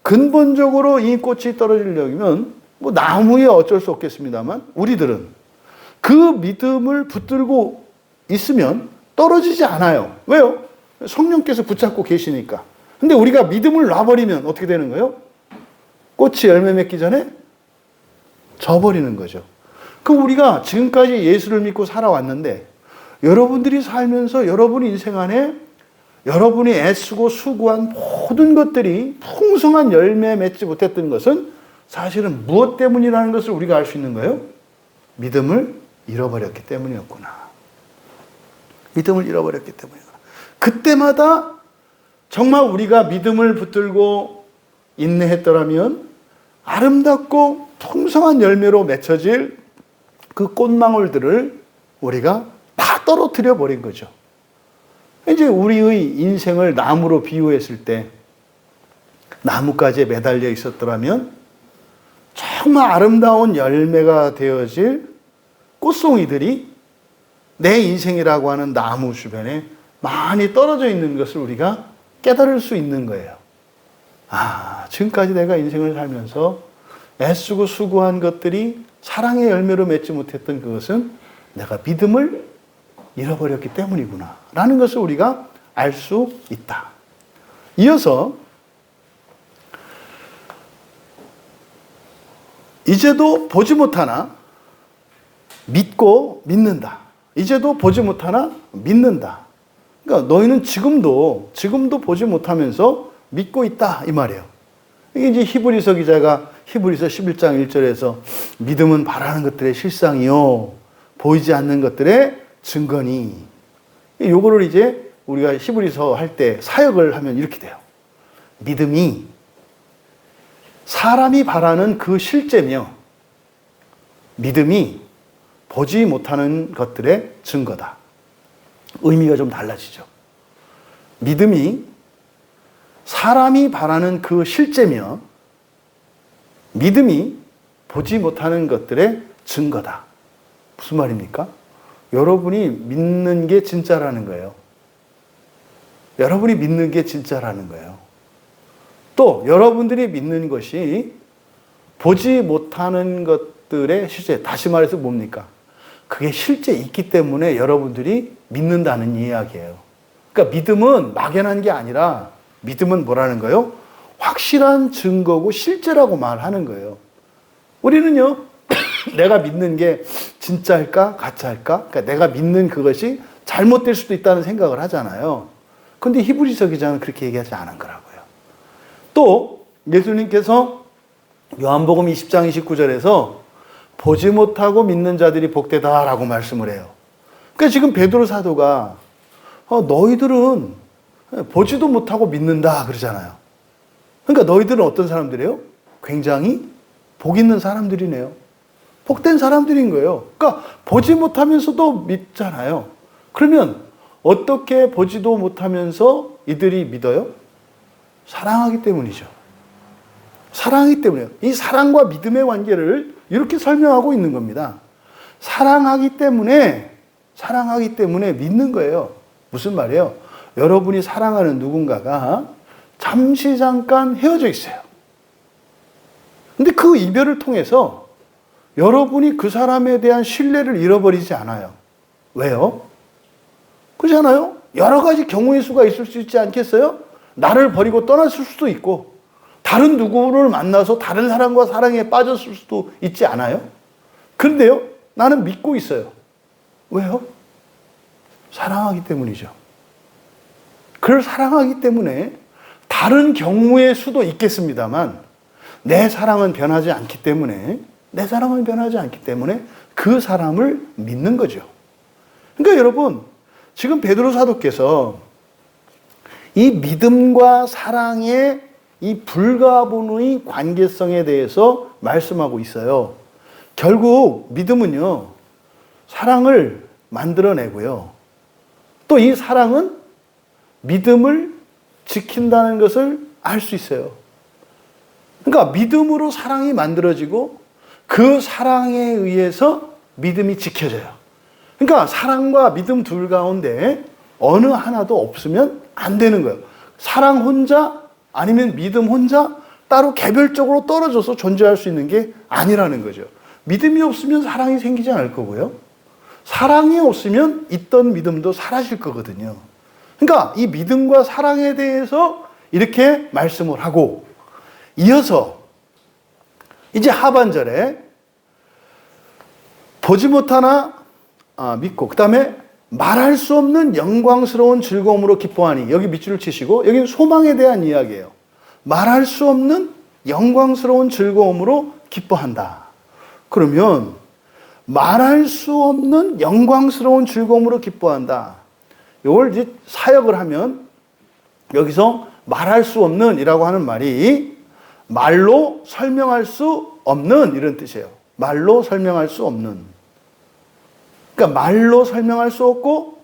Speaker 1: 근본적으로 이 꽃이 떨어지려면 뭐 나무에 어쩔 수 없겠습니다만 우리들은 그 믿음을 붙들고 있으면 떨어지지 않아요. 왜요? 성령께서 붙잡고 계시니까. 근데 우리가 믿음을 놔버리면 어떻게 되는 거예요? 꽃이 열매 맺기 전에 져버리는 거죠. 그럼 우리가 지금까지 예수를 믿고 살아왔는데 여러분들이 살면서 여러분 인생 안에 여러분이 애쓰고 수고한 모든 것들이 풍성한 열매 맺지 못했던 것은 사실은 무엇 때문이라는 것을 우리가 알 수 있는 거예요? 믿음을 잃어버렸기 때문이었구나. 믿음을 잃어버렸기 때문이구나. 그때마다 정말 우리가 믿음을 붙들고 인내했더라면 아름답고 풍성한 열매로 맺혀질 그 꽃망울들을 우리가 다 떨어뜨려 버린 거죠. 이제 우리의 인생을 나무로 비유했을 때 나뭇가지에 매달려 있었더라면 정말 아름다운 열매가 되어질 꽃송이들이 내 인생이라고 하는 나무 주변에 많이 떨어져 있는 것을 우리가 깨달을 수 있는 거예요. 지금까지 내가 인생을 살면서 애쓰고 수고한 것들이 사랑의 열매로 맺지 못했던 그것은 내가 믿음을 잃어버렸기 때문이구나 라는 것을 우리가 알 수 있다. 이어서 이제도 보지 못하나 믿고 믿는다. 이제도 보지 못하나 믿는다. 그러니까 너희는 지금도 보지 못하면서 믿고 있다 이 말이에요. 이게 이제 히브리서 기자가 히브리서 11장 1절에서 믿음은 바라는 것들의 실상이요 보이지 않는 것들의 증거니, 요거를 이제 우리가 히브리서 할 때 사역을 하면 이렇게 돼요. 믿음이 사람이 바라는 그 실제며 믿음이 보지 못하는 것들의 증거다. 의미가 좀 달라지죠. 믿음이 사람이 바라는 그 실제며 믿음이 보지 못하는 것들의 증거다. 무슨 말입니까? 여러분이 믿는 게 진짜라는 거예요. 여러분이 믿는 게 진짜라는 거예요. 또 여러분들이 믿는 것이 보지 못하는 것들의 실제, 다시 말해서 뭡니까? 그게 실제 있기 때문에 여러분들이 믿는다는 이야기예요. 그러니까 믿음은 막연한 게 아니라 믿음은 뭐라는 거예요? 확실한 증거고 실제라고 말하는 거예요. 우리는요, 내가 믿는 게 진짜일까 가짜일까? 그러니까 내가 믿는 그것이 잘못될 수도 있다는 생각을 하잖아요. 근데 히브리서 기자는 그렇게 얘기하지 않은 거라고요. 또 예수님께서 요한복음 20장 29절에서 보지 못하고 믿는 자들이 복되다라고 말씀을 해요. 그러니까 지금 베드로 사도가 너희들은 보지도 못하고 믿는다 그러잖아요. 그러니까 너희들은 어떤 사람들이에요? 굉장히 복 있는 사람들이네요. 복된 사람들인 거예요. 그러니까 보지 못하면서도 믿잖아요. 그러면 어떻게 보지도 못하면서 이들이 믿어요? 사랑하기 때문이죠. 사랑하기 때문이에요. 이 사랑과 믿음의 관계를 이렇게 설명하고 있는 겁니다. 사랑하기 때문에 사랑하기 때문에 믿는 거예요. 무슨 말이에요? 여러분이 사랑하는 누군가가 잠시 잠깐 헤어져 있어요. 근데 그 이별을 통해서 여러분이 그 사람에 대한 신뢰를 잃어버리지 않아요. 왜요? 그렇잖아요? 여러 가지 경우의 수가 있을 수 있지 않겠어요? 나를 버리고 떠났을 수도 있고, 다른 누구를 만나서 다른 사람과 사랑에 빠졌을 수도 있지 않아요? 그런데요, 나는 믿고 있어요. 왜요? 사랑하기 때문이죠. 그를 사랑하기 때문에 다른 경우의 수도 있겠습니다만 내 사랑은 변하지 않기 때문에 그 사람을 믿는 거죠. 그러니까 여러분, 지금 베드로 사도께서 이 믿음과 사랑의 이 불가분의 관계성에 대해서 말씀하고 있어요. 결국 믿음은요, 사랑을 만들어내고요. 또 이 사랑은 믿음을 지킨다는 것을 알 수 있어요. 그러니까 믿음으로 사랑이 만들어지고 그 사랑에 의해서 믿음이 지켜져요. 그러니까 사랑과 믿음 둘 가운데 어느 하나도 없으면 안 되는 거예요. 사랑 혼자 아니면 믿음 혼자 따로 개별적으로 떨어져서 존재할 수 있는 게 아니라는 거죠. 믿음이 없으면 사랑이 생기지 않을 거고요. 사랑이 없으면 있던 믿음도 사라질 거거든요. 그러니까 이 믿음과 사랑에 대해서 이렇게 말씀을 하고 이어서 이제 하반절에 보지 못하나 믿고, 그 다음에 말할 수 없는 영광스러운 즐거움으로 기뻐하니, 여기 밑줄을 치시고 여기는 소망에 대한 이야기예요. 말할 수 없는 영광스러운 즐거움으로 기뻐한다. 그러면 말할 수 없는 영광스러운 즐거움으로 기뻐한다. 이걸 이제 사역을 하면 여기서 말할 수 없는 이라고 하는 말이 말로 설명할 수 없는 이런 뜻이에요. 말로 설명할 수 없는. 그러니까 말로 설명할 수 없고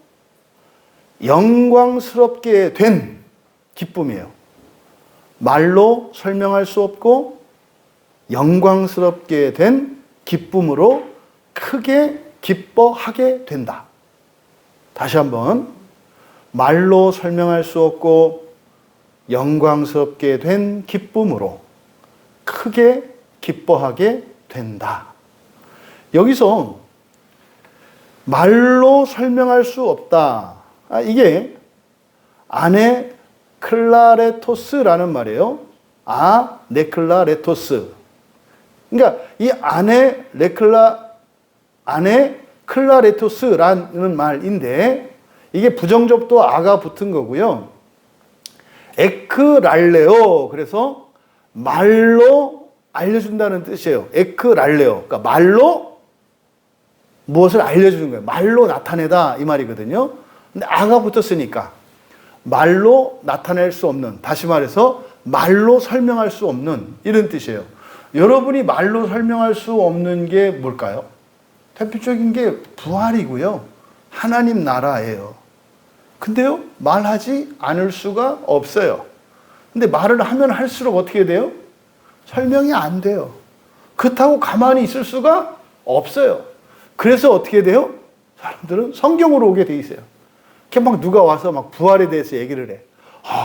Speaker 1: 영광스럽게 된 기쁨이에요. 말로 설명할 수 없고 영광스럽게 된 기쁨으로 크게 기뻐하게 된다. 다시 한번, 말로 설명할 수 없고 영광스럽게 된 기쁨으로 크게 기뻐하게 된다. 여기서 말로 설명할 수 없다. 이게 아네클라레토스라는 말이에요. 아네클라레토스. 그러니까 이 아네클라레토스라는 말인데 이게 부정접도 아가 붙은 거고요. 에크랄레오, 그래서 말로 알려준다는 뜻이에요. 에크랄레오. 그러니까 말로 무엇을 알려주는 거예요. 말로 나타내다 이 말이거든요. 근데 아가 붙었으니까 말로 나타낼 수 없는, 다시 말해서 말로 설명할 수 없는 이런 뜻이에요. 여러분이 말로 설명할 수 없는 게 뭘까요? 대표적인 게 부활이고요. 하나님 나라예요. 근데요, 말하지 않을 수가 없어요. 근데 말을 하면 할수록 어떻게 돼요? 설명이 안 돼요. 그렇다고 가만히 있을 수가 없어요. 그래서 어떻게 돼요? 사람들은 성경으로 오게 돼 있어요. 이렇게 막 누가 와서 막 부활에 대해서 얘기를 해.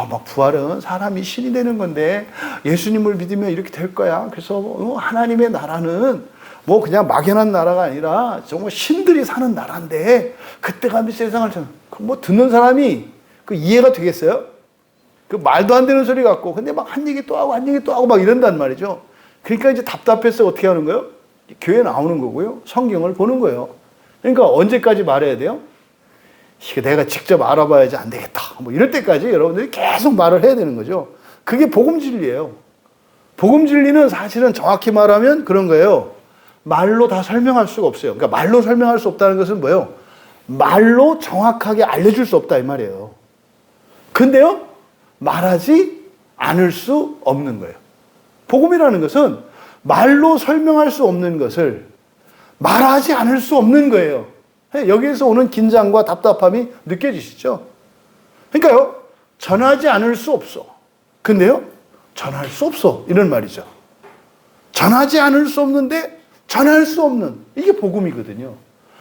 Speaker 1: 막 부활은 사람이 신이 되는 건데 예수님을 믿으면 이렇게 될 거야. 그래서 하나님의 나라는 뭐 그냥 막연한 나라가 아니라 정말 신들이 사는 나라인데 그때 가면 세상을 뭐 듣는 사람이 그 이해가 되겠어요? 그 말도 안 되는 소리 같고, 근데 막 한 얘기 또 하고 한 얘기 또 하고 막 이런단 말이죠. 그러니까 이제 답답해서 어떻게 하는 거예요? 교회 나오는 거고요. 성경을 보는 거예요. 그러니까 언제까지 말해야 돼요? 이거 내가 직접 알아봐야지 안 되겠다. 뭐 이럴 때까지 여러분들이 계속 말을 해야 되는 거죠. 그게 복음 진리예요. 복음 진리는 사실은 정확히 말하면 그런 거예요. 말로 다 설명할 수가 없어요. 그러니까 말로 설명할 수 없다는 것은 뭐예요? 말로 정확하게 알려줄 수 없다 이 말이에요. 근데요, 말하지 않을 수 없는 거예요. 복음이라는 것은 말로 설명할 수 없는 것을 말하지 않을 수 없는 거예요. 여기에서 오는 긴장과 답답함이 느껴지시죠? 그러니까요, 전하지 않을 수 없어. 근데요, 전할 수 없어. 이런 말이죠. 전하지 않을 수 없는데 전할 수 없는, 이게 복음이거든요.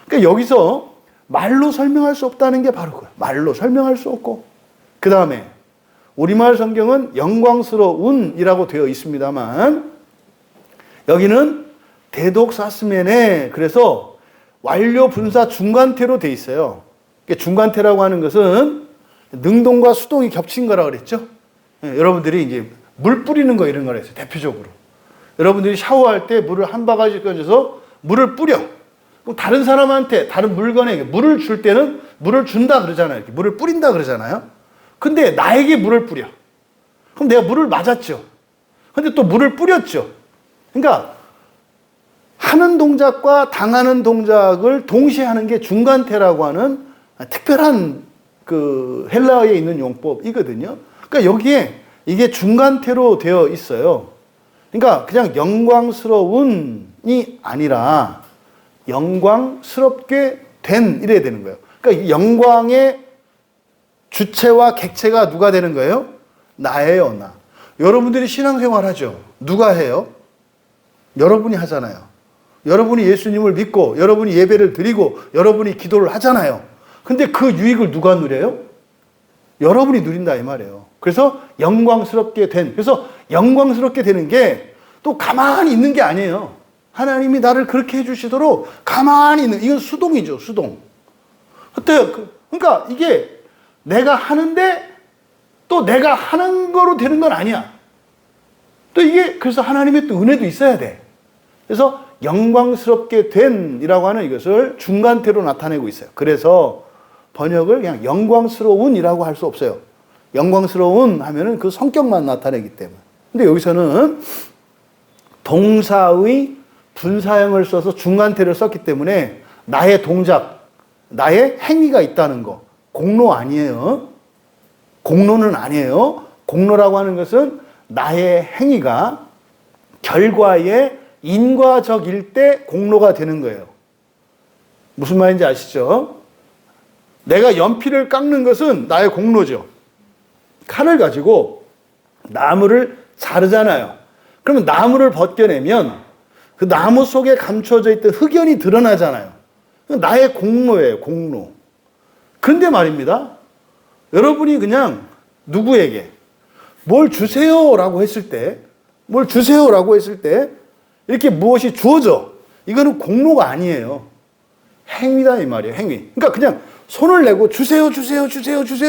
Speaker 1: 그러니까 여기서 말로 설명할 수 없다는 게 바로 그거예요. 말로 설명할 수 없고. 그 다음에 우리말 성경은 영광스러운이라고 되어 있습니다만 여기는 대독사스멘에 그래서 완료 분사 중간태로 되어 있어요. 중간태라고 하는 것은 능동과 수동이 겹친 거라고 그랬죠. 여러분들이 이제 물 뿌리는 거 이런 거라 했어요. 대표적으로. 여러분들이 샤워할 때 물을 한 바가지 꺼져서 물을 뿌려. 그럼 다른 사람한테, 다른 물건에 물을 줄 때는 물을 준다 그러잖아요. 이렇게 물을 뿌린다 그러잖아요. 근데 나에게 물을 뿌려. 그럼 내가 물을 맞았죠. 근데 또 물을 뿌렸죠. 그러니까 하는 동작과 당하는 동작을 동시에 하는 게 중간태라고 하는 특별한 그 헬라어에 있는 용법이거든요. 그러니까 여기에 이게 중간태로 되어 있어요. 그러니까 그냥 영광스러운이 아니라 영광스럽게 된 이래야 되는 거예요. 그러니까 영광의 주체와 객체가 누가 되는 거예요? 나예요, 나. 여러분들이 신앙생활 하죠. 누가 해요? 여러분이 하잖아요. 여러분이 예수님을 믿고 여러분이 예배를 드리고 여러분이 기도를 하잖아요. 근데 그 유익을 누가 누려요? 여러분이 누린다 이 말이에요. 그래서 영광스럽게 된, 그래서 영광스럽게 되는 게 또 가만히 있는 게 아니에요. 하나님이 나를 그렇게 해주시도록 가만히 있는, 이건 수동이죠, 수동. 그러니까 이게 내가 하는데 또 내가 하는 거로 되는 건 아니야. 또 이게 그래서 하나님의 또 은혜도 있어야 돼. 그래서 영광스럽게 된이라고 하는 이것을 중간태로 나타내고 있어요. 그래서 번역을 그냥 영광스러운이라고 할 수 없어요. 영광스러운 하면은 그 성격만 나타내기 때문에. 근데 여기서는 동사의 분사형을 써서 중간태를 썼기 때문에 나의 동작, 나의 행위가 있다는 거. 공로 아니에요. 공로는 아니에요. 공로라고 하는 것은 나의 행위가 결과에 인과적일 때 공로가 되는 거예요. 무슨 말인지 아시죠? 내가 연필을 깎는 것은 나의 공로죠. 칼을 가지고 나무를 자르잖아요. 그러면 나무를 벗겨내면 그 나무 속에 감춰져 있던 흑연이 드러나잖아요. 나의 공로예요, 공로. 그런데 말입니다. 여러분이 그냥 누구에게 뭘 주세요라고 했을 때, 이렇게 무엇이 주어져. 이거는 공로가 아니에요. 행위다 이 말이에요, 행위. 그러니까 그냥 손을 내고 주세요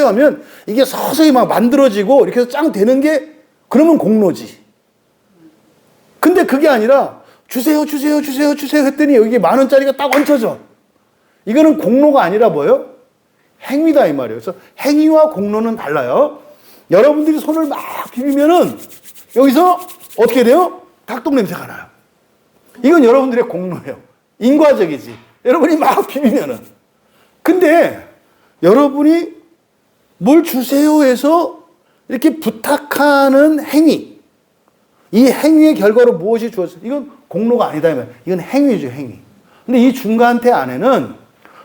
Speaker 1: 하면 이게 서서히 막 만들어지고 이렇게 해서 짱 되는 게 그러면 공로지. 근데 그게 아니라 주세요 했더니 여기 10,000원짜리가 딱 얹혀져. 이거는 공로가 아니라 뭐예요? 행위다 이 말이에요. 그래서 행위와 공로는 달라요. 여러분들이 손을 막 비비면은 여기서 어떻게 돼요? 닭똥 냄새가 나요. 이건 여러분들의 공로예요. 인과적이지. 여러분이 막 비비면은. 근데 여러분이 뭘 주세요 해서 이렇게 부탁하는 행위, 이 행위의 결과로 무엇이 주어졌어요? 이건 공로가 아니다. 이건 행위죠, 행위. 근데 이 중간태 안에는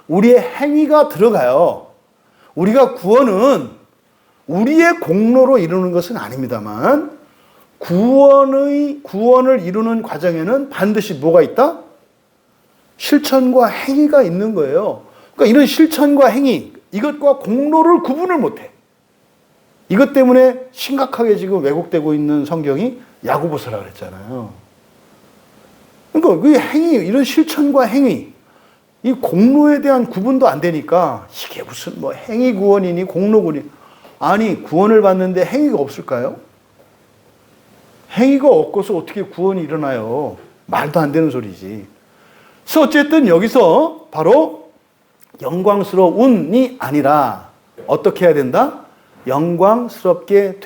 Speaker 1: 우리의 행위가 들어가요. 우리가 구원은 우리의 공로로 이루는 것은 아닙니다만 구원을 이루는 과정에는 반드시 뭐가 있다? 실천과 행위가 있는 거예요. 그러니까 이런 실천과 행위, 이것과 공로를 구분을 못해. 이것 때문에 심각하게 지금 왜곡되고 있는 성경이 야고보서라 그랬잖아요. 그러니까 그 행위, 이런 실천과 행위, 이 공로에 대한 구분도 안 되니까 이게 무슨 뭐 행위 구원이니 공로 구원이니. 아니, 구원을 받는데 행위가 없을까요? 행위가 없고서 어떻게 구원이 일어나요? 말도 안 되는 소리지. 그래서 어쨌든 여기서 바로 영광스러운이 아니라 어떻게 해야 된다? 영광스럽게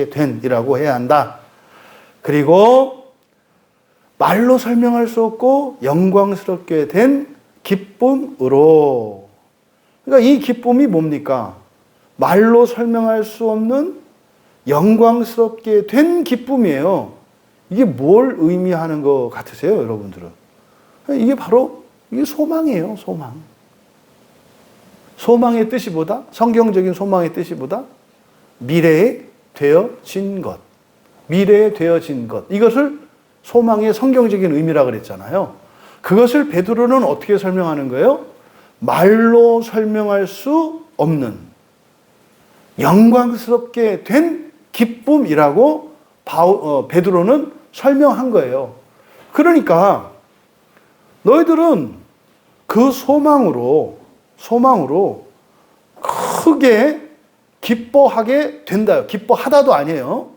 Speaker 1: 된이라고 해야 한다. 그리고 말로 설명할 수 없고 영광스럽게 된 기쁨으로. 그러니까 이 기쁨이 뭡니까? 말로 설명할 수 없는 영광스럽게 된 기쁨이에요. 이게 뭘 의미하는 것 같으세요, 여러분들은? 이게 바로 이게 소망이에요, 소망. 소망의 뜻이보다, 성경적인 소망의 뜻이보다 미래에 되어진 것. 미래에 되어진 것. 이것을 소망의 성경적인 의미라고 그랬잖아요. 그것을 베드로는 어떻게 설명하는 거예요? 말로 설명할 수 없는 영광스럽게 된 기쁨이라고 베드로는 설명한 거예요. 그러니까 너희들은 그 소망으로 크게 기뻐하게 된다. 기뻐하다도 아니에요.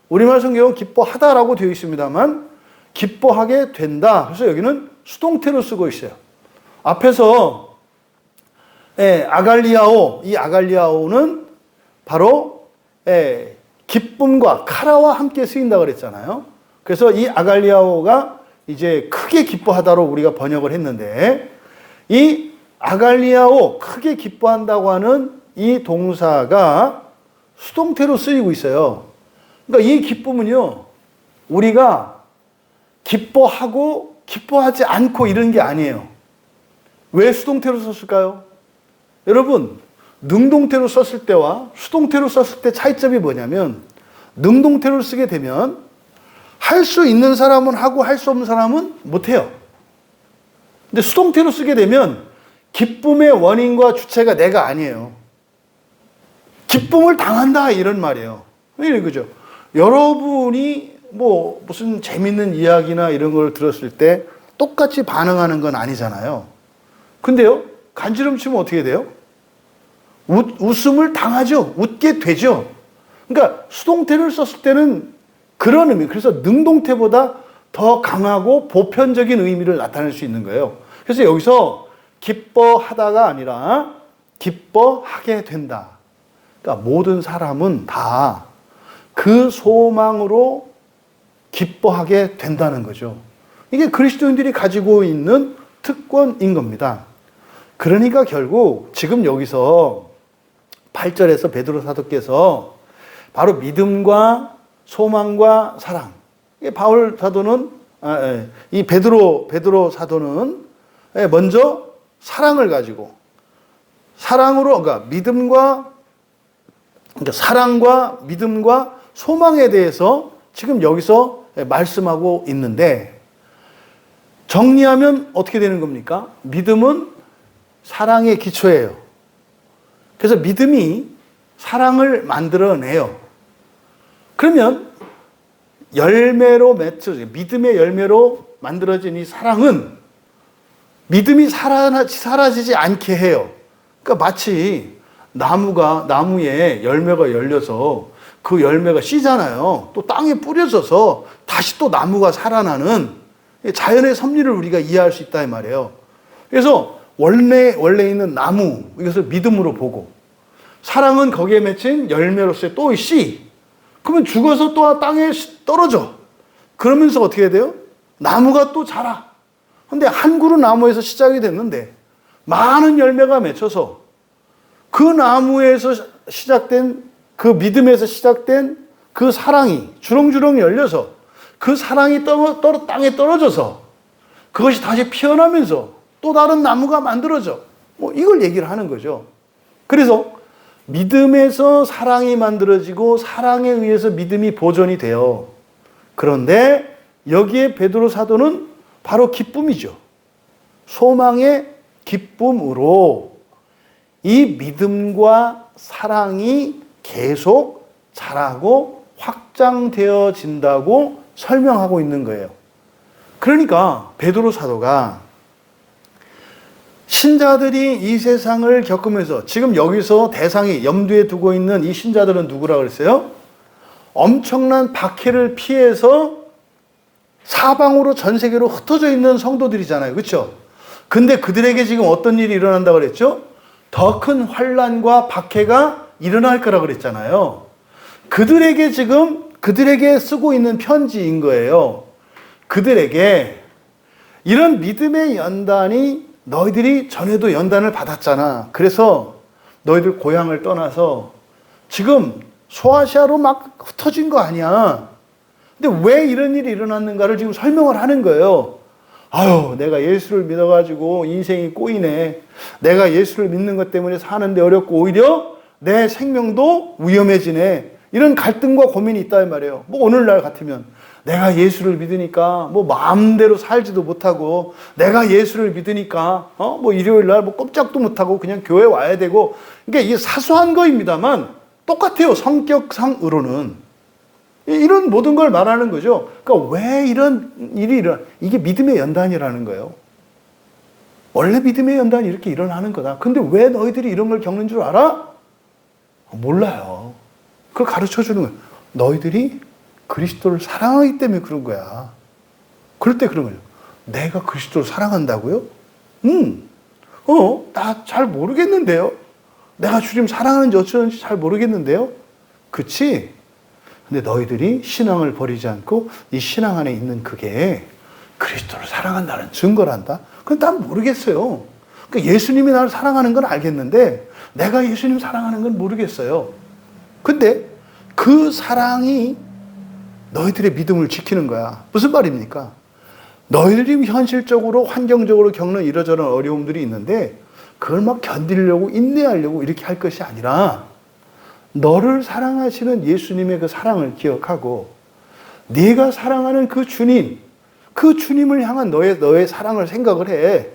Speaker 1: 우리말 성경은 기뻐하다라고 되어 있습니다만 기뻐하게 된다. 그래서 여기는 수동태로 쓰고 있어요. 앞에서 아갈리아오, 이 아갈리아오는 바로 기쁨과 카라와 함께 쓰인다 그랬잖아요. 그래서 이 아갈리아오가 이제 크게 기뻐하다로 우리가 번역을 했는데, 이 아갈리아오, 크게 기뻐한다고 하는 이 동사가 수동태로 쓰이고 있어요. 그러니까 이 기쁨은요, 우리가 기뻐하고 기뻐하지 않고 이런 게 아니에요. 왜 수동태로 썼을까요? 여러분, 능동태로 썼을 때와 수동태로 썼을 때 차이점이 뭐냐면, 능동태로 쓰게 되면 할 수 있는 사람은 하고 할 수 없는 사람은 못해요. 근데 수동태로 쓰게 되면 기쁨의 원인과 주체가 내가 아니에요. 기쁨을 당한다 이런 말이에요. 그죠? 여러분이 뭐 무슨 재밌는 이야기나 이런 걸 들었을 때 똑같이 반응하는 건 아니잖아요. 근데요, 간지럼치면 어떻게 돼요? 웃음을 당하죠. 웃게 되죠. 그러니까 수동태를 썼을 때는 그런 의미, 그래서 능동태보다 더 강하고 보편적인 의미를 나타낼 수 있는 거예요. 그래서 여기서 기뻐하다가 아니라 기뻐하게 된다. 그러니까 모든 사람은 다 그 소망으로 기뻐하게 된다는 거죠. 이게 그리스도인들이 가지고 있는 특권인 겁니다. 그러니까 결국 지금 여기서 8절에서 베드로 사도께서 바로 믿음과 소망과 사랑. 바울 사도는, 이 베드로 사도는 먼저 사랑을 가지고, 사랑으로, 그러니까 사랑과 믿음과 소망에 대해서 지금 여기서 말씀하고 있는데, 정리하면 어떻게 되는 겁니까? 믿음은 사랑의 기초예요. 그래서 믿음이 사랑을 만들어내요. 그러면 믿음의 열매로 만들어진 이 사랑은 믿음이 사라지지 않게 해요. 그러니까 마치 나무에 열매가 열려서 그 열매가 씨잖아요. 또 땅에 뿌려져서 다시 또 나무가 살아나는 자연의 섭리를 우리가 이해할 수 있다 이 말이에요. 그래서 원래 있는 나무, 이것을 믿음으로 보고, 사랑은 거기에 맺힌 열매로서의 또 씨. 그러면 죽어서 또 땅에 떨어져. 그러면서 어떻게 해야 돼요? 나무가 또 자라. 근데 한 그루 나무에서 시작이 됐는데 많은 열매가 맺혀서 그 나무에서 시작된, 그 믿음에서 시작된 그 사랑이 주렁주렁 열려서 그 사랑이 땅에 떨어져서 그것이 다시 피어나면서 또 다른 나무가 만들어져. 이걸 얘기를 하는 거죠. 그래서 믿음에서 사랑이 만들어지고 사랑에 의해서 믿음이 보존이 돼요. 그런데 여기에 베드로 사도는 바로 기쁨이죠. 소망의 기쁨으로 이 믿음과 사랑이 계속 자라고 확장되어진다고 설명하고 있는 거예요. 그러니까 베드로 사도가 신자들이 이 세상을 겪으면서, 지금 여기서 대상이 염두에 두고 있는 이 신자들은 누구라 그랬어요? 엄청난 박해를 피해서 사방으로 전 세계로 흩어져 있는 성도들이잖아요. 그렇죠? 근데 그들에게 지금 어떤 일이 일어난다고 그랬죠? 더 큰 환난과 박해가 일어날 거라 그랬잖아요. 그들에게 쓰고 있는 편지인 거예요. 그들에게 이런 믿음의 연단이, 너희들이 전에도 연단을 받았잖아. 그래서 너희들 고향을 떠나서 지금 소아시아로 막 흩어진 거 아니야. 근데 왜 이런 일이 일어났는가를 지금 설명을 하는 거예요. 아유, 내가 예수를 믿어가지고 인생이 꼬이네. 내가 예수를 믿는 것 때문에 사는데 어렵고 오히려 내 생명도 위험해지네. 이런 갈등과 고민이 있다 이 말이에요. 뭐 오늘날 같으면 내가 예수를 믿으니까 뭐 마음대로 살지도 못하고, 내가 예수를 믿으니까 뭐 일요일 날 뭐 꼼짝도 못하고 그냥 교회 와야 되고, 그러니까 이게 사소한 거입니다만 똑같아요. 성격상으로는 이런 모든 걸 말하는 거죠. 그러니까 왜 이런 일이 이게 믿음의 연단이라는 거예요. 원래 믿음의 연단이 이렇게 일어나는 거다. 근데 왜 너희들이 이런 걸 겪는 줄 알아? 몰라요. 그걸 가르쳐 주는 거예요. 너희들이 그리스도를 사랑하기 때문에 그런 거야. 그럴 때 그런 거예요. 내가 그리스도를 사랑한다고요? 나 잘 모르겠는데요. 내가 주님 사랑하는지 어쩌는지 잘 모르겠는데요. 그치? 근데 너희들이 신앙을 버리지 않고 이 신앙 안에 있는 그게 그리스도를 사랑한다는 증거란다? 그건 난 모르겠어요. 그러니까 예수님이 나를 사랑하는 건 알겠는데 내가 예수님 사랑하는 건 모르겠어요. 근데 그 사랑이 너희들의 믿음을 지키는 거야. 무슨 말입니까? 너희들이 현실적으로 환경적으로 겪는 이러저런 어려움들이 있는데 그걸 막 견디려고 인내하려고 이렇게 할 것이 아니라 너를 사랑하시는 예수님의 그 사랑을 기억하고 네가 사랑하는 그 주님을 향한 너의 사랑을 생각을 해.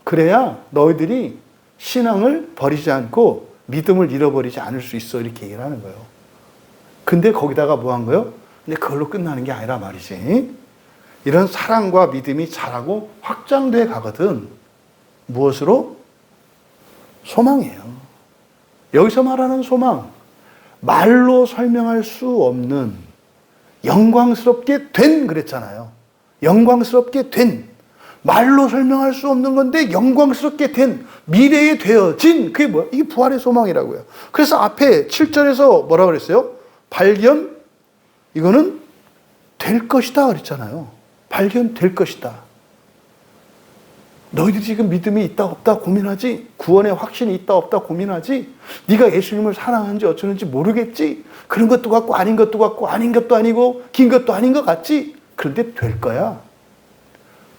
Speaker 1: 그래야 너희들이 신앙을 버리지 않고 믿음을 잃어버리지 않을 수 있어. 이렇게 얘기를 하는 거예요. 근데 거기다가 뭐 한 거예요? 근데 그걸로 끝나는 게 아니라 말이지. 이런 사랑과 믿음이 자라고 확장돼 가거든. 무엇으로? 소망이에요. 여기서 말하는 소망, 말로 설명할 수 없는 영광스럽게 된 그랬잖아요. 영광스럽게 된, 말로 설명할 수 없는 건데 영광스럽게 된, 미래에 되어진, 그게 뭐야? 이게 부활의 소망이라고요. 그래서 앞에 7절에서 뭐라 그랬어요? 발견, 이거는 될 것이다 그랬잖아요. 발견될 것이다. 너희들이 지금 믿음이 있다 없다 고민하지? 구원의 확신이 있다 없다 고민하지? 네가 예수님을 사랑하는지 어쩌는지 모르겠지? 그런 것도 같고 아닌 것도 같고 아닌 것도 아니고 긴 것도 아닌 것 같지? 그런데 될 거야.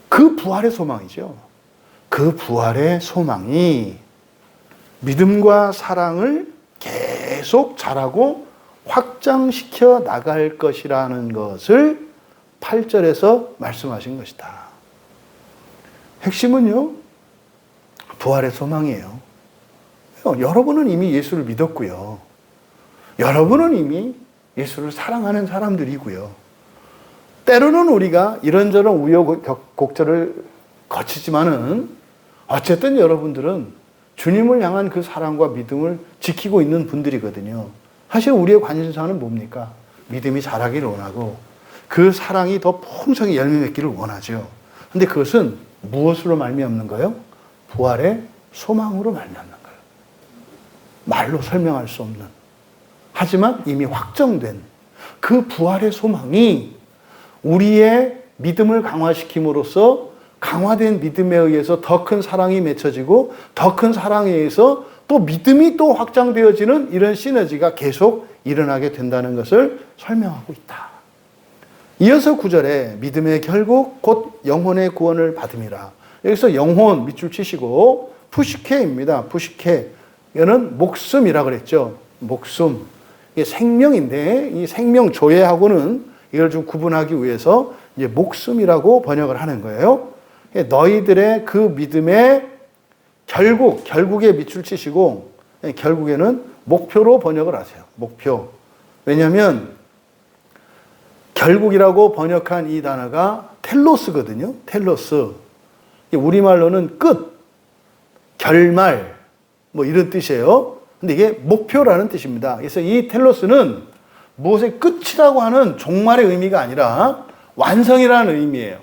Speaker 1: 그 부활의 소망이죠. 그 부활의 소망이 믿음과 사랑을 계속 자라고 확장시켜 나갈 것이라는 것을 8절에서 말씀하신 것이다. 핵심은요, 부활의 소망이에요. 여러분은 이미 예수를 믿었고요. 여러분은 이미 예수를 사랑하는 사람들이고요. 때로는 우리가 이런저런 우여곡절을 거치지만은 어쨌든 여러분들은 주님을 향한 그 사랑과 믿음을 지키고 있는 분들이거든요. 사실 우리의 관심사는 뭡니까? 믿음이 자라기를 원하고 그 사랑이 더 풍성히 열매 맺기를 원하죠. 근데 그것은 무엇으로 말미암는 거예요? 부활의 소망으로 말미암는 거예요. 말로 설명할 수 없는, 하지만 이미 확정된 그 부활의 소망이 우리의 믿음을 강화시킴으로써 강화된 믿음에 의해서 더 큰 사랑이 맺혀지고 더 큰 사랑에 의해서 또 믿음이 또 확장되어지는 이런 시너지가 계속 일어나게 된다는 것을 설명하고 있다. 이어서 9절에 믿음의 결국 곧 영혼의 구원을 받음이라. 여기서 영혼 밑줄 치시고 푸시케입니다. 푸시케. 이거는 목숨이라 그랬죠. 목숨. 이게 생명인데 이 생명 조예하고는 이걸 좀 구분하기 위해서 이제 목숨이라고 번역을 하는 거예요. 너희들의 그 믿음의 결국에 밑줄 치시고 결국에는 목표로 번역을 하세요. 목표. 왜냐하면 결국이라고 번역한 이 단어가 텔로스거든요. 텔로스. 우리말로는 끝, 결말, 뭐 이런 뜻이에요. 근데 이게 목표라는 뜻입니다. 그래서 이 텔로스는 무엇의 끝이라고 하는 종말의 의미가 아니라 완성이라는 의미예요.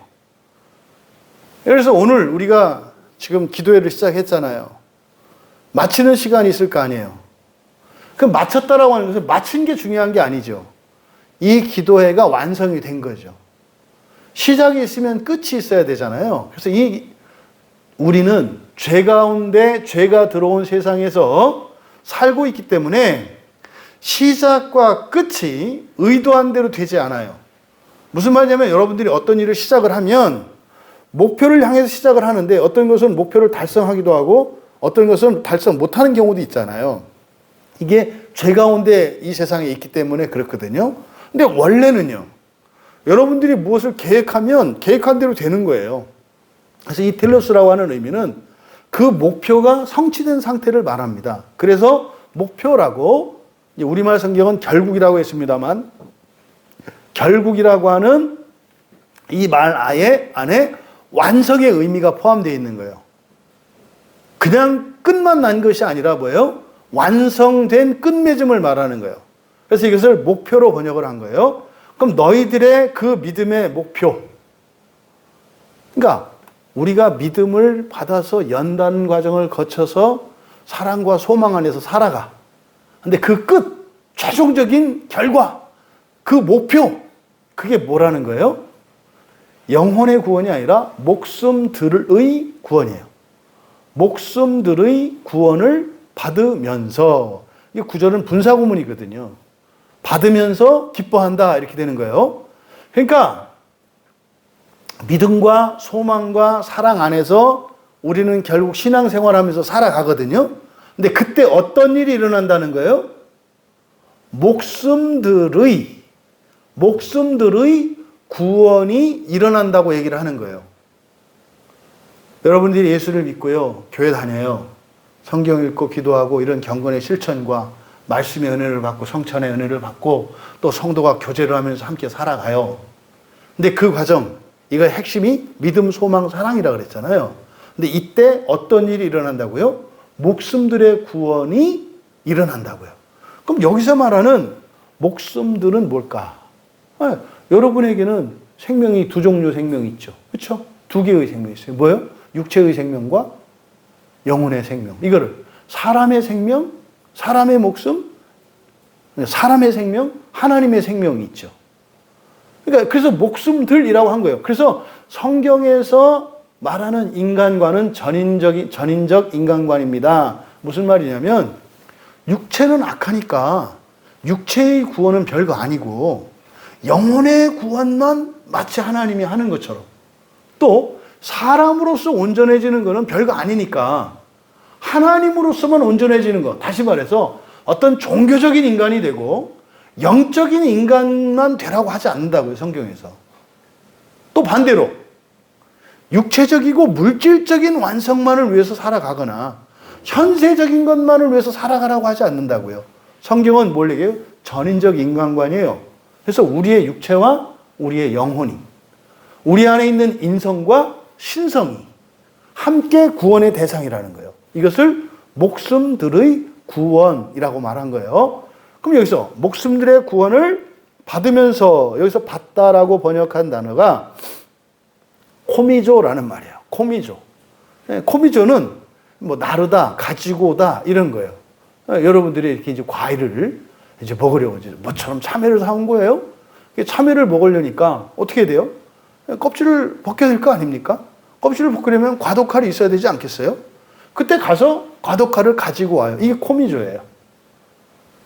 Speaker 1: 그래서 오늘 우리가 지금 기도회를 시작했잖아요. 마치는 시간이 있을 거 아니에요. 그럼 마쳤다라고 하는 것은 마친 게 중요한 게 아니죠. 이 기도회가 완성이 된 거죠. 시작이 있으면 끝이 있어야 되잖아요. 그래서 우리는 죄 가운데 죄가 들어온 세상에서 살고 있기 때문에 시작과 끝이 의도한 대로 되지 않아요. 무슨 말이냐면 여러분들이 어떤 일을 시작을 하면 목표를 향해서 시작을 하는데 어떤 것은 목표를 달성하기도 하고 어떤 것은 달성 못하는 경우도 있잖아요. 이게 죄 가운데 이 세상에 있기 때문에 그렇거든요. 근데 원래는요, 여러분들이 무엇을 계획하면 계획한 대로 되는 거예요. 그래서 이 텔로스라고 하는 의미는 그 목표가 성취된 상태를 말합니다. 그래서 목표라고, 우리말 성경은 결국이라고 했습니다만, 결국이라고 하는 이 말 안에 완성의 의미가 포함되어 있는 거예요. 그냥 끝만 난 것이 아니라 뭐예요? 완성된 끝맺음을 말하는 거예요. 그래서 이것을 목표로 번역을 한 거예요. 그럼 너희들의 그 믿음의 목표. 그러니까 우리가 믿음을 받아서 연단 과정을 거쳐서 사랑과 소망 안에서 살아가. 근데 그 끝, 최종적인 결과, 그 목표, 그게 뭐라는 거예요? 영혼의 구원이 아니라 목숨들의 구원이에요. 목숨들의 구원을 받으면서, 이 구절은 분사구문이거든요. 받으면서 기뻐한다, 이렇게 되는 거예요. 그러니까 믿음과 소망과 사랑 안에서 우리는 결국 신앙생활하면서 살아가거든요. 근데 그때 어떤 일이 일어난다는 거예요? 목숨들의 구원이 일어난다고 얘기를 하는 거예요. 여러분들이 예수를 믿고요, 교회 다녀요. 성경 읽고 기도하고 이런 경건의 실천과 말씀의 은혜를 받고 성찬의 은혜를 받고 또 성도가 교제를 하면서 함께 살아가요. 근데 그 과정, 이거 핵심이 믿음, 소망, 사랑이라고 그랬잖아요. 근데 이때 어떤 일이 일어난다고요? 목숨들의 구원이 일어난다고요. 그럼 여기서 말하는 목숨들은 뭘까? 여러분에게는 생명이 두 종류 생명이 있죠. 그렇죠? 두 개의 생명이 있어요. 뭐요? 육체의 생명과 영혼의 생명. 이거를 사람의 생명, 사람의 목숨, 사람의 생명, 하나님의 생명이 있죠. 그러니까 그래서 목숨들이라고 한 거예요. 그래서 성경에서 말하는 인간관은 전인적 인간관입니다. 무슨 말이냐면 육체는 악하니까 육체의 구원은 별거 아니고 영혼의 구원만 마치 하나님이 하는 것처럼, 또 사람으로서 온전해지는 것은 별거 아니니까 하나님으로서만 온전해지는 것, 다시 말해서 어떤 종교적인 인간이 되고 영적인 인간만 되라고 하지 않는다고요, 성경에서. 또 반대로 육체적이고 물질적인 완성만을 위해서 살아가거나 현세적인 것만을 위해서 살아가라고 하지 않는다고요. 성경은 뭘 얘기해요? 전인적 인간관이에요. 그래서 우리의 육체와 우리의 영혼이, 우리 안에 있는 인성과 신성이 함께 구원의 대상이라는 거예요. 이것을 목숨들의 구원이라고 말한 거예요. 그럼 여기서 목숨들의 구원을 받으면서, 여기서 받다라고 번역한 단어가 코미조라는 말이에요. 코미조. 코미조는 뭐 나르다, 가지고 오다 이런 거예요. 여러분들이 이렇게 이제 과일을 이제 먹으려고 이제 뭐처럼 참외를 사온 거예요. 참외를 먹으려니까 어떻게 돼요? 껍질을 벗겨야 될 거 아닙니까? 껍질을 벗기려면 과도칼이 있어야 되지 않겠어요? 그때 가서 과도칼을 가지고 와요. 이게 코미조예요.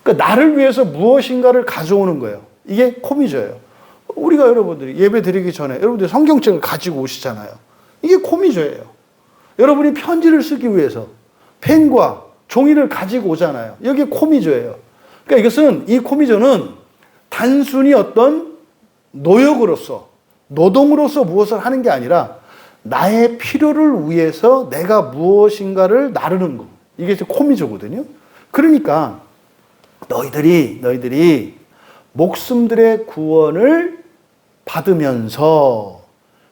Speaker 1: 그러니까 나를 위해서 무엇인가를 가져오는 거예요. 이게 코미조예요. 우리가 여러분들이 예배 드리기 전에 여러분들이 성경책을 가지고 오시잖아요. 이게 코미조예요. 여러분이 편지를 쓰기 위해서 펜과 종이를 가지고 오잖아요. 이게 코미조예요. 그러니까 이것은, 이 코미조는 단순히 어떤 노역으로서, 노동으로서 무엇을 하는 게 아니라 나의 필요를 위해서 내가 무엇인가를 나르는 거. 이게 이제 코미조거든요. 그러니까 너희들이 목숨들의 구원을 받으면서,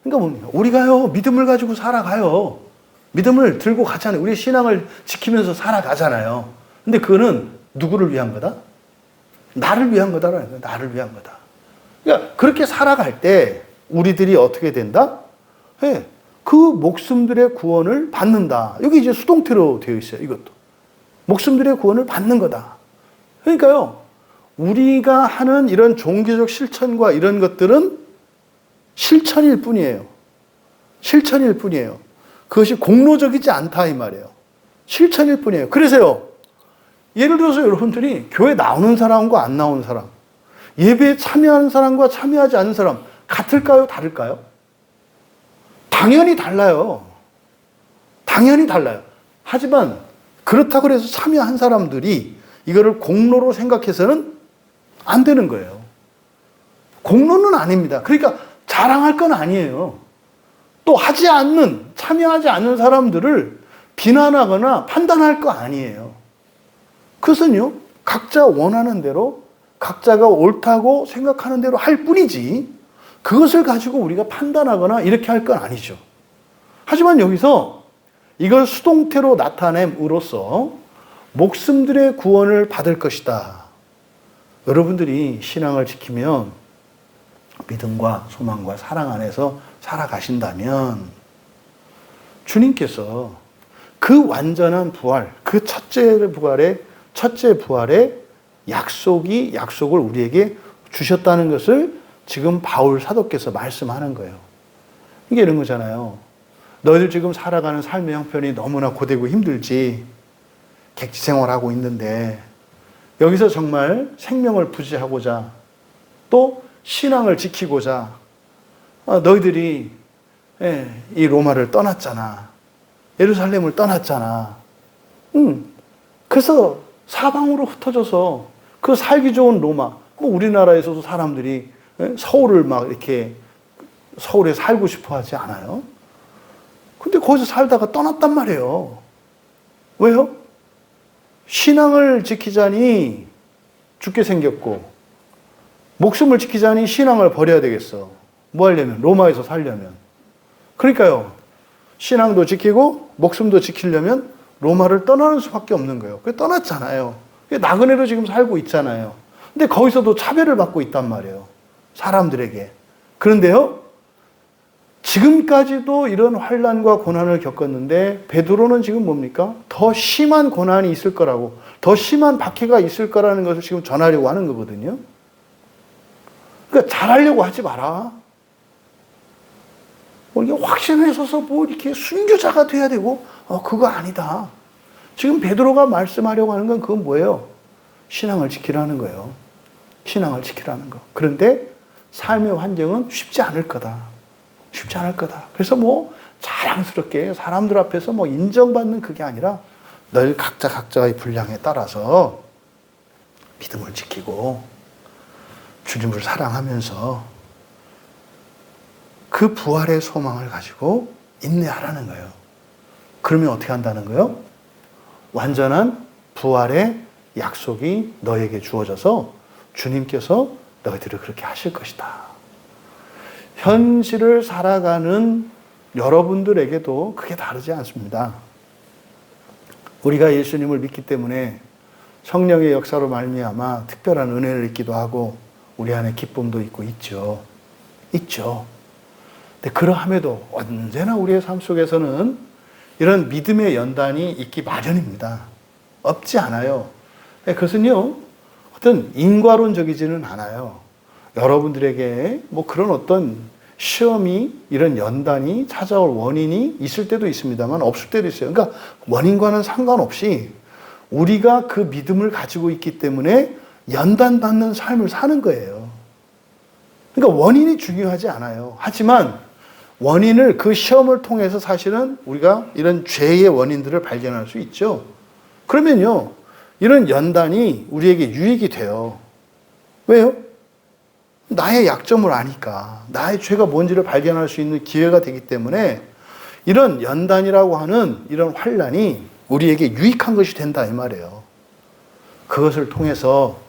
Speaker 1: 그러니까 뭡니까? 우리가요, 믿음을 가지고 살아가요. 믿음을 들고 가잖아요. 우리 신앙을 지키면서 살아가잖아요. 근데 그거는 누구를 위한 거다? 나를 위한 거다라는 거예요. 나를 위한 거다. 그러니까 그렇게 살아갈 때 우리들이 어떻게 된다? 네, 그 목숨들의 구원을 받는다. 여기 이제 수동태로 되어 있어요. 이것도. 목숨들의 구원을 받는 거다. 그러니까요, 우리가 하는 이런 종교적 실천과 이런 것들은 실천일 뿐이에요. 실천일 뿐이에요. 그것이 공로적이지 않다 이 말이에요. 실천일 뿐이에요. 그래서요, 예를 들어서 여러분들이 교회 나오는 사람과 안 나오는 사람, 예배에 참여하는 사람과 참여하지 않는 사람 같을까요? 다를까요? 당연히 달라요. 당연히 달라요. 하지만 그렇다고 해서 참여한 사람들이 이거를 공로로 생각해서는 안 되는 거예요. 공로는 아닙니다. 그러니까 자랑할 건 아니에요. 또 하지 않는, 참여하지 않는 사람들을 비난하거나 판단할 거 아니에요. 그것은요, 각자 원하는 대로, 각자가 옳다고 생각하는 대로 할 뿐이지, 그것을 가지고 우리가 판단하거나 이렇게 할 건 아니죠. 하지만 여기서 이걸 수동태로 나타냄으로써 목숨들의 구원을 받을 것이다. 여러분들이 신앙을 지키면 믿음과 소망과 사랑 안에서 살아가신다면 주님께서 그 완전한 부활, 그 첫째 부활의 약속을 우리에게 주셨다는 것을 지금 바울 사도께서 말씀하는 거예요. 이게 이런 거잖아요. 너희들 지금 살아가는 삶의 형편이 너무나 고되고 힘들지. 객지 생활하고 있는데 여기서 정말 생명을 부지하고자 또 신앙을 지키고자 너희들이 이 로마를 떠났잖아. 예루살렘을 떠났잖아. 그래서 사방으로 흩어져서 그 살기 좋은 로마, 뭐 우리나라에서도 사람들이 서울을 막 이렇게 서울에 살고 싶어 하지 않아요? 근데 거기서 살다가 떠났단 말이에요. 왜요? 신앙을 지키자니 죽게 생겼고, 목숨을 지키자니 신앙을 버려야 되겠어. 뭐 하려면? 로마에서 살려면. 그러니까요, 신앙도 지키고 목숨도 지키려면 로마를 떠나는 수밖에 없는 거예요. 그래서 떠났잖아요. 나그네로 지금 살고 있잖아요. 근데 거기서도 차별을 받고 있단 말이에요. 사람들에게. 그런데요, 지금까지도 이런 환난과 고난을 겪었는데 베드로는 지금 뭡니까? 더 심한 고난이 있을 거라고, 더 심한 박해가 있을 거라는 것을 지금 전하려고 하는 거거든요. 그러니까 잘하려고 하지 마라. 뭐 이게 확신에 서서 뭐 이렇게 순교자가 돼야 되고, 그거 아니다. 지금 베드로가 말씀하려고 하는 건 그건 뭐예요? 신앙을 지키라는 거예요. 신앙을 지키라는 거. 그런데 삶의 환경은 쉽지 않을 거다. 쉽지 않을 거다. 그래서 뭐 자랑스럽게 사람들 앞에서 뭐 인정받는 그게 아니라 늘 각자의 분량에 따라서 믿음을 지키고 주님을 사랑하면서 그 부활의 소망을 가지고 인내하라는 거예요. 그러면 어떻게 한다는 거예요? 완전한 부활의 약속이 너에게 주어져서 주님께서 너희들을 그렇게 하실 것이다. 현실을 살아가는 여러분들에게도 그게 다르지 않습니다. 우리가 예수님을 믿기 때문에 성령의 역사로 말미암아 특별한 은혜를 잊기도 하고 우리 안에 기쁨도 있고 있죠. 근데 그러함에도 언제나 우리의 삶 속에서는 이런 믿음의 연단이 있기 마련입니다. 없지 않아요. 그것은요, 어떤 인과론적이지는 않아요. 여러분들에게 뭐 그런 어떤 시험이, 이런 연단이 찾아올 원인이 있을 때도 있습니다만 없을 때도 있어요. 그러니까 원인과는 상관없이 우리가 그 믿음을 가지고 있기 때문에 연단받는 삶을 사는 거예요. 그러니까 원인이 중요하지 않아요. 하지만 원인을, 그 시험을 통해서 사실은 우리가 이런 죄의 원인들을 발견할 수 있죠. 그러면요, 이런 연단이 우리에게 유익이 돼요. 왜요? 나의 약점을 아니까, 나의 죄가 뭔지를 발견할 수 있는 기회가 되기 때문에 이런 연단이라고 하는 이런 환난이 우리에게 유익한 것이 된다 이 말이에요. 그것을 통해서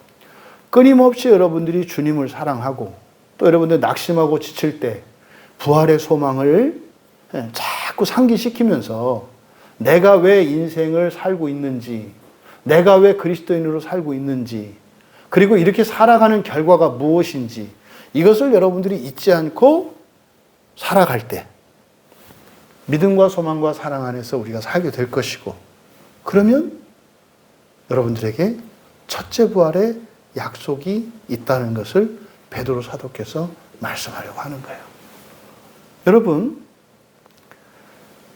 Speaker 1: 끊임없이 여러분들이 주님을 사랑하고 또 여러분들 낙심하고 지칠 때 부활의 소망을 자꾸 상기시키면서 내가 왜 인생을 살고 있는지, 내가 왜 그리스도인으로 살고 있는지, 그리고 이렇게 살아가는 결과가 무엇인지, 이것을 여러분들이 잊지 않고 살아갈 때 믿음과 소망과 사랑 안에서 우리가 살게 될 것이고, 그러면 여러분들에게 첫째 부활의 약속이 있다는 것을 베드로 사도께서 말씀하려고 하는 거예요. 여러분,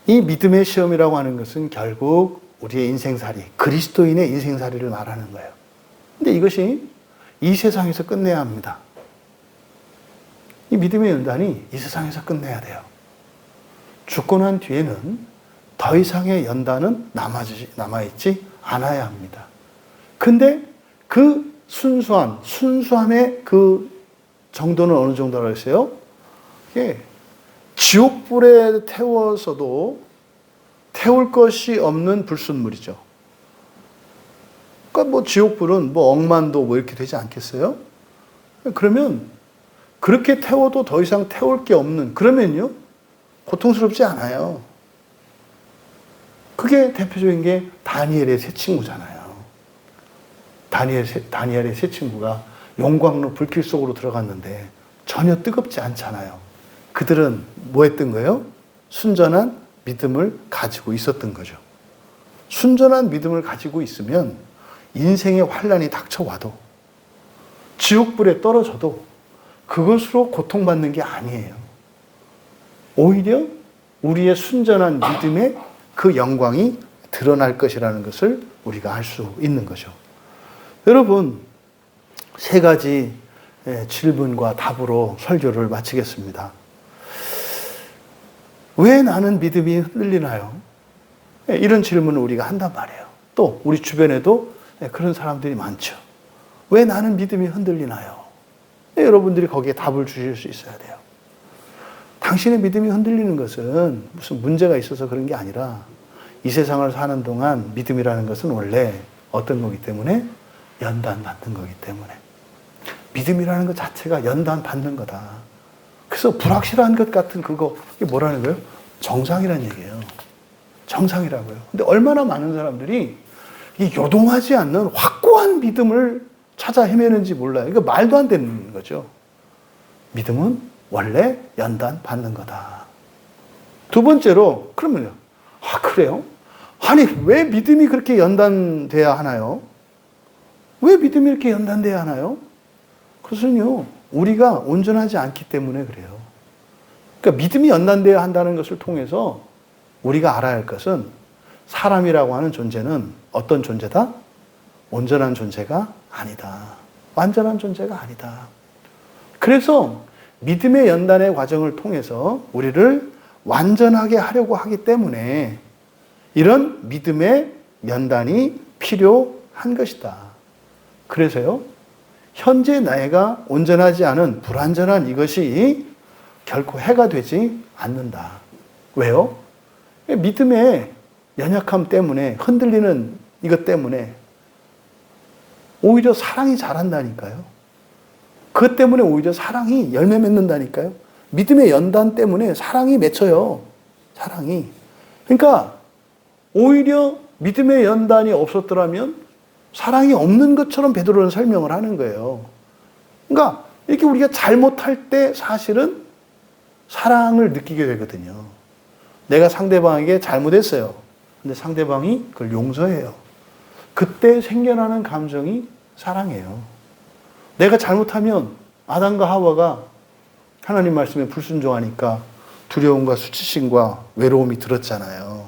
Speaker 1: 이 믿음의 시험이라고 하는 것은 결국 우리의 인생살이, 그리스도인의 인생살이를 말하는 거예요. 근데 이것이 이 세상에서 끝내야 합니다. 이 믿음의 연단이 이 세상에서 끝내야 돼요. 죽고 난 뒤에는 더 이상의 연단은 남아있지 않아야 합니다. 근데 그 순수함의 그 정도는 어느 정도라고 했어요? 이게 지옥불에 태워서도 태울 것이 없는 불순물이죠. 그러니까 뭐 지옥불은 뭐 억만도 뭐 이렇게 되지 않겠어요? 그러면 그렇게 태워도 더 이상 태울 게 없는, 그러면요, 고통스럽지 않아요. 그게 대표적인 게 다니엘의 세 친구잖아요. 다니엘의 세 친구가 용광로 불길 속으로 들어갔는데 전혀 뜨겁지 않잖아요. 그들은 뭐 했던 거예요? 순전한 믿음을 가지고 있었던 거죠. 순전한 믿음을 가지고 있으면 인생의 환란이 닥쳐와도 지옥불에 떨어져도 그것으로 고통받는 게 아니에요. 오히려 우리의 순전한 믿음의 그 영광이 드러날 것이라는 것을 우리가 알 수 있는 거죠. 여러분, 세 가지 질문과 답으로 설교를 마치겠습니다. 왜 나는 믿음이 흔들리나요? 이런 질문을 우리가 한단 말이에요. 또 우리 주변에도 그런 사람들이 많죠. 왜 나는 믿음이 흔들리나요? 여러분들이 거기에 답을 주실 수 있어야 돼요. 당신의 믿음이 흔들리는 것은 무슨 문제가 있어서 그런 게 아니라 이 세상을 사는 동안 믿음이라는 것은 원래 어떤 거기 때문에 연단받는 거기 때문에, 믿음이라는 것 자체가 연단받는 거다. 그래서 불확실한 것 같은 그거, 이게 뭐라는 거예요? 정상이라는 얘기예요. 정상이라고요. 근데 얼마나 많은 사람들이 이 요동하지 않는 확고한 믿음을 찾아 헤매는지 몰라요. 이거 말도 안 되는 거죠. 믿음은 원래 연단받는 거다. 두 번째로, 그러면요, 그래요? 아니, 왜 믿음이 그렇게 연단돼야 하나요? 왜 믿음이 이렇게 연단돼야 하나요? 그것은요, 우리가 온전하지 않기 때문에 그래요. 그러니까 믿음이 연단돼야 한다는 것을 통해서 우리가 알아야 할 것은 사람이라고 하는 존재는 어떤 존재다? 온전한 존재가 아니다. 완전한 존재가 아니다. 그래서 믿음의 연단의 과정을 통해서 우리를 완전하게 하려고 하기 때문에 이런 믿음의 연단이 필요한 것이다. 그래서요, 현재 나이가 온전하지 않은 불완전한 이것이 결코 해가 되지 않는다. 왜요? 믿음의 연약함 때문에, 흔들리는 이것 때문에 오히려 사랑이 자란다니까요. 그것 때문에 오히려 사랑이 열매 맺는다니까요. 믿음의 연단 때문에 사랑이 맺혀요. 사랑이. 그러니까 오히려 믿음의 연단이 없었더라면 사랑이 없는 것처럼 베드로는 설명을 하는 거예요. 그러니까 이렇게 우리가 잘못할 때 사실은 사랑을 느끼게 되거든요. 내가 상대방에게 잘못했어요. 근데 상대방이 그걸 용서해요. 그때 생겨나는 감정이 사랑이에요. 내가 잘못하면 아담과 하와가 하나님 말씀에 불순종하니까 두려움과 수치심과 외로움이 들었잖아요.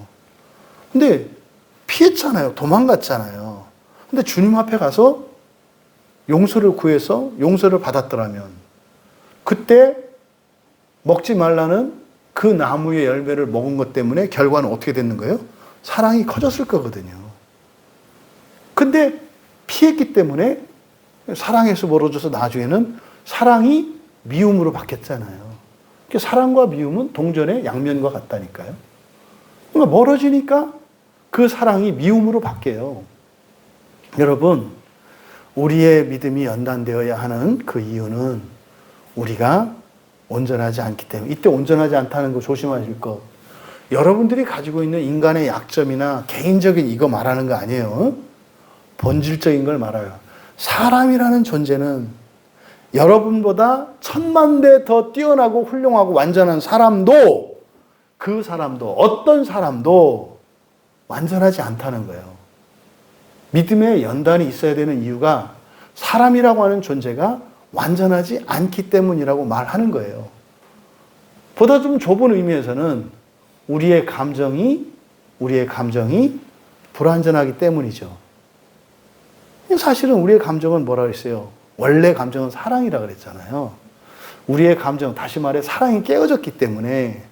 Speaker 1: 근데 피했잖아요. 도망갔잖아요. 근데 주님 앞에 가서 용서를 구해서 용서를 받았더라면 그때 먹지 말라는 그 나무의 열매를 먹은 것 때문에 결과는 어떻게 됐는 거예요? 사랑이 커졌을 거거든요. 근데 피했기 때문에 사랑에서 멀어져서 나중에는 사랑이 미움으로 바뀌었잖아요. 사랑과 미움은 동전의 양면과 같다니까요. 그러니까 멀어지니까 그 사랑이 미움으로 바뀌어요. 여러분, 우리의 믿음이 연단되어야 하는 그 이유는 우리가 온전하지 않기 때문에, 이때 온전하지 않다는 거 조심하실 것. 여러분들이 가지고 있는 인간의 약점이나 개인적인 이거 말하는 거 아니에요. 본질적인 걸 말해요. 사람이라는 존재는 여러분보다 1000만 배 더 뛰어나고 훌륭하고 완전한 사람도, 그 사람도, 어떤 사람도 완전하지 않다는 거예요. 믿음의 연단이 있어야 되는 이유가 사람이라고 하는 존재가 완전하지 않기 때문이라고 말하는 거예요. 보다 좀 좁은 의미에서는 우리의 감정이 불완전하기 때문이죠. 사실은 우리의 감정은 뭐라 그랬어요? 원래 감정은 사랑이라 그랬잖아요. 우리의 감정, 다시 말해 사랑이 깨어졌기 때문에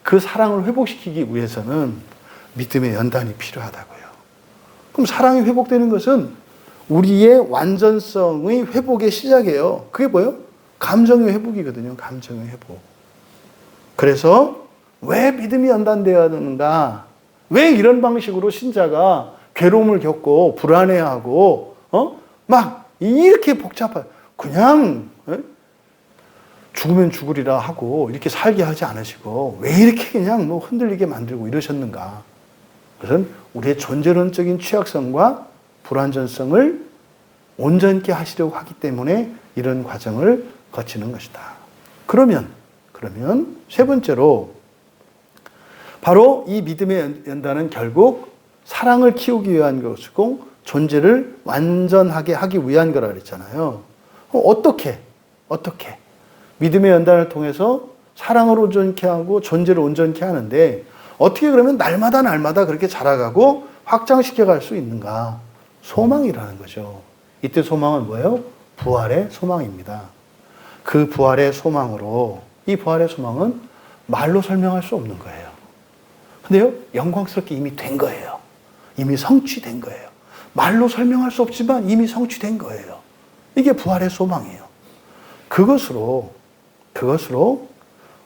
Speaker 1: 그 사랑을 회복시키기 위해서는 믿음의 연단이 필요하다고요. 그럼 사랑이 회복되는 것은 우리의 완전성의 회복의 시작이에요. 그게 뭐예요? 감정의 회복이거든요. 감정의 회복. 그래서 왜 믿음이 연단되어야 하는가? 왜 이런 방식으로 신자가 괴로움을 겪고 불안해하고 막 이렇게 복잡한 그냥 죽으면 죽으리라 하고 이렇게 살게 하지 않으시고 왜 이렇게 그냥 뭐 흔들리게 만들고 이러셨는가? 그것은 우리의 존재론적인 취약성과 불완전성을 온전케 하시려고 하기 때문에 이런 과정을 거치는 것이다. 그러면 세 번째로 바로 이 믿음의 연단은 결국 사랑을 키우기 위한 것이고 존재를 완전하게 하기 위한 거라 그랬잖아요. 어떻게 믿음의 연단을 통해서 사랑을 온전케 하고 존재를 온전케 하는데 어떻게 그러면 날마다 그렇게 자라가고 확장시켜 갈 수 있는가? 소망이라는 거죠. 이때 소망은 뭐예요? 부활의 소망입니다. 그 부활의 소망으로 이 부활의 소망은 말로 설명할 수 없는 거예요. 근데요, 영광스럽게 이미 된 거예요. 이미 성취된 거예요. 말로 설명할 수 없지만 이미 성취된 거예요. 이게 부활의 소망이에요. 그것으로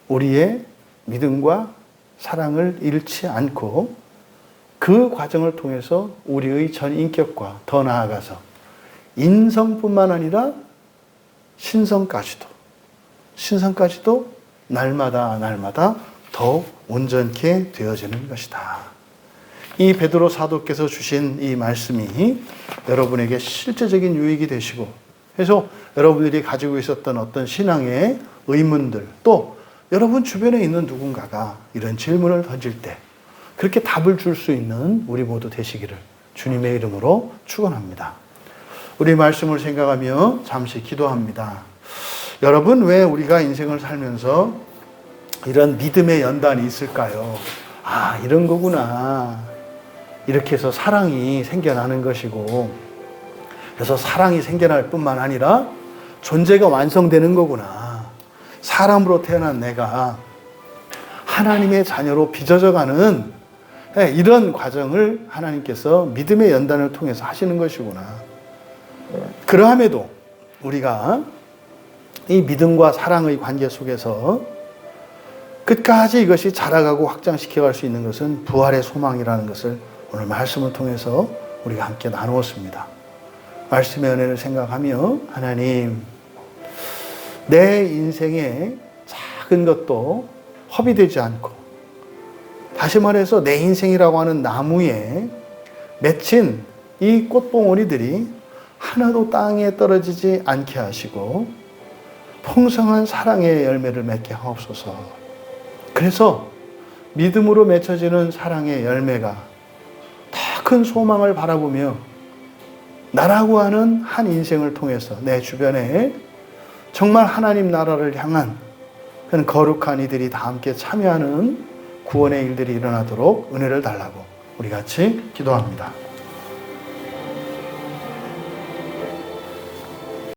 Speaker 1: 우리의 믿음과 사랑을 잃지 않고 그 과정을 통해서 우리의 전 인격과 더 나아가서 인성뿐만 아니라 신성까지도 날마다 더 온전케 되어지는 것이다. 이 베드로 사도께서 주신 이 말씀이 여러분에게 실제적인 유익이 되시고 그래서 여러분들이 가지고 있었던 어떤 신앙의 의문들 또 여러분 주변에 있는 누군가가 이런 질문을 던질 때 그렇게 답을 줄 수 있는 우리 모두 되시기를 주님의 이름으로 축원합니다. 우리 말씀을 생각하며 잠시 기도합니다. 여러분, 왜 우리가 인생을 살면서 이런 믿음의 연단이 있을까요? 아, 이런 거구나. 이렇게 해서 사랑이 생겨나는 것이고 그래서 사랑이 생겨날 뿐만 아니라 존재가 완성되는 거구나. 사람으로 태어난 내가 하나님의 자녀로 빚어져가는 이런 과정을 하나님께서 믿음의 연단을 통해서 하시는 것이구나. 그러함에도 우리가 이 믿음과 사랑의 관계 속에서 끝까지 이것이 자라가고 확장시켜갈 수 있는 것은 부활의 소망이라는 것을 오늘 말씀을 통해서 우리가 함께 나누었습니다. 말씀의 은혜를 생각하며 하나님, 내 인생의 작은 것도 허비되지 않고 다시 말해서 내 인생이라고 하는 나무에 맺힌 이 꽃봉오리들이 하나도 땅에 떨어지지 않게 하시고 풍성한 사랑의 열매를 맺게 하옵소서. 그래서 믿음으로 맺혀지는 사랑의 열매가 더 큰 소망을 바라보며 나라고 하는 한 인생을 통해서 내 주변에 정말 하나님 나라를 향한 그런 거룩한 이들이 다 함께 참여하는 구원의 일들이 일어나도록 은혜를 달라고 우리 같이 기도합니다.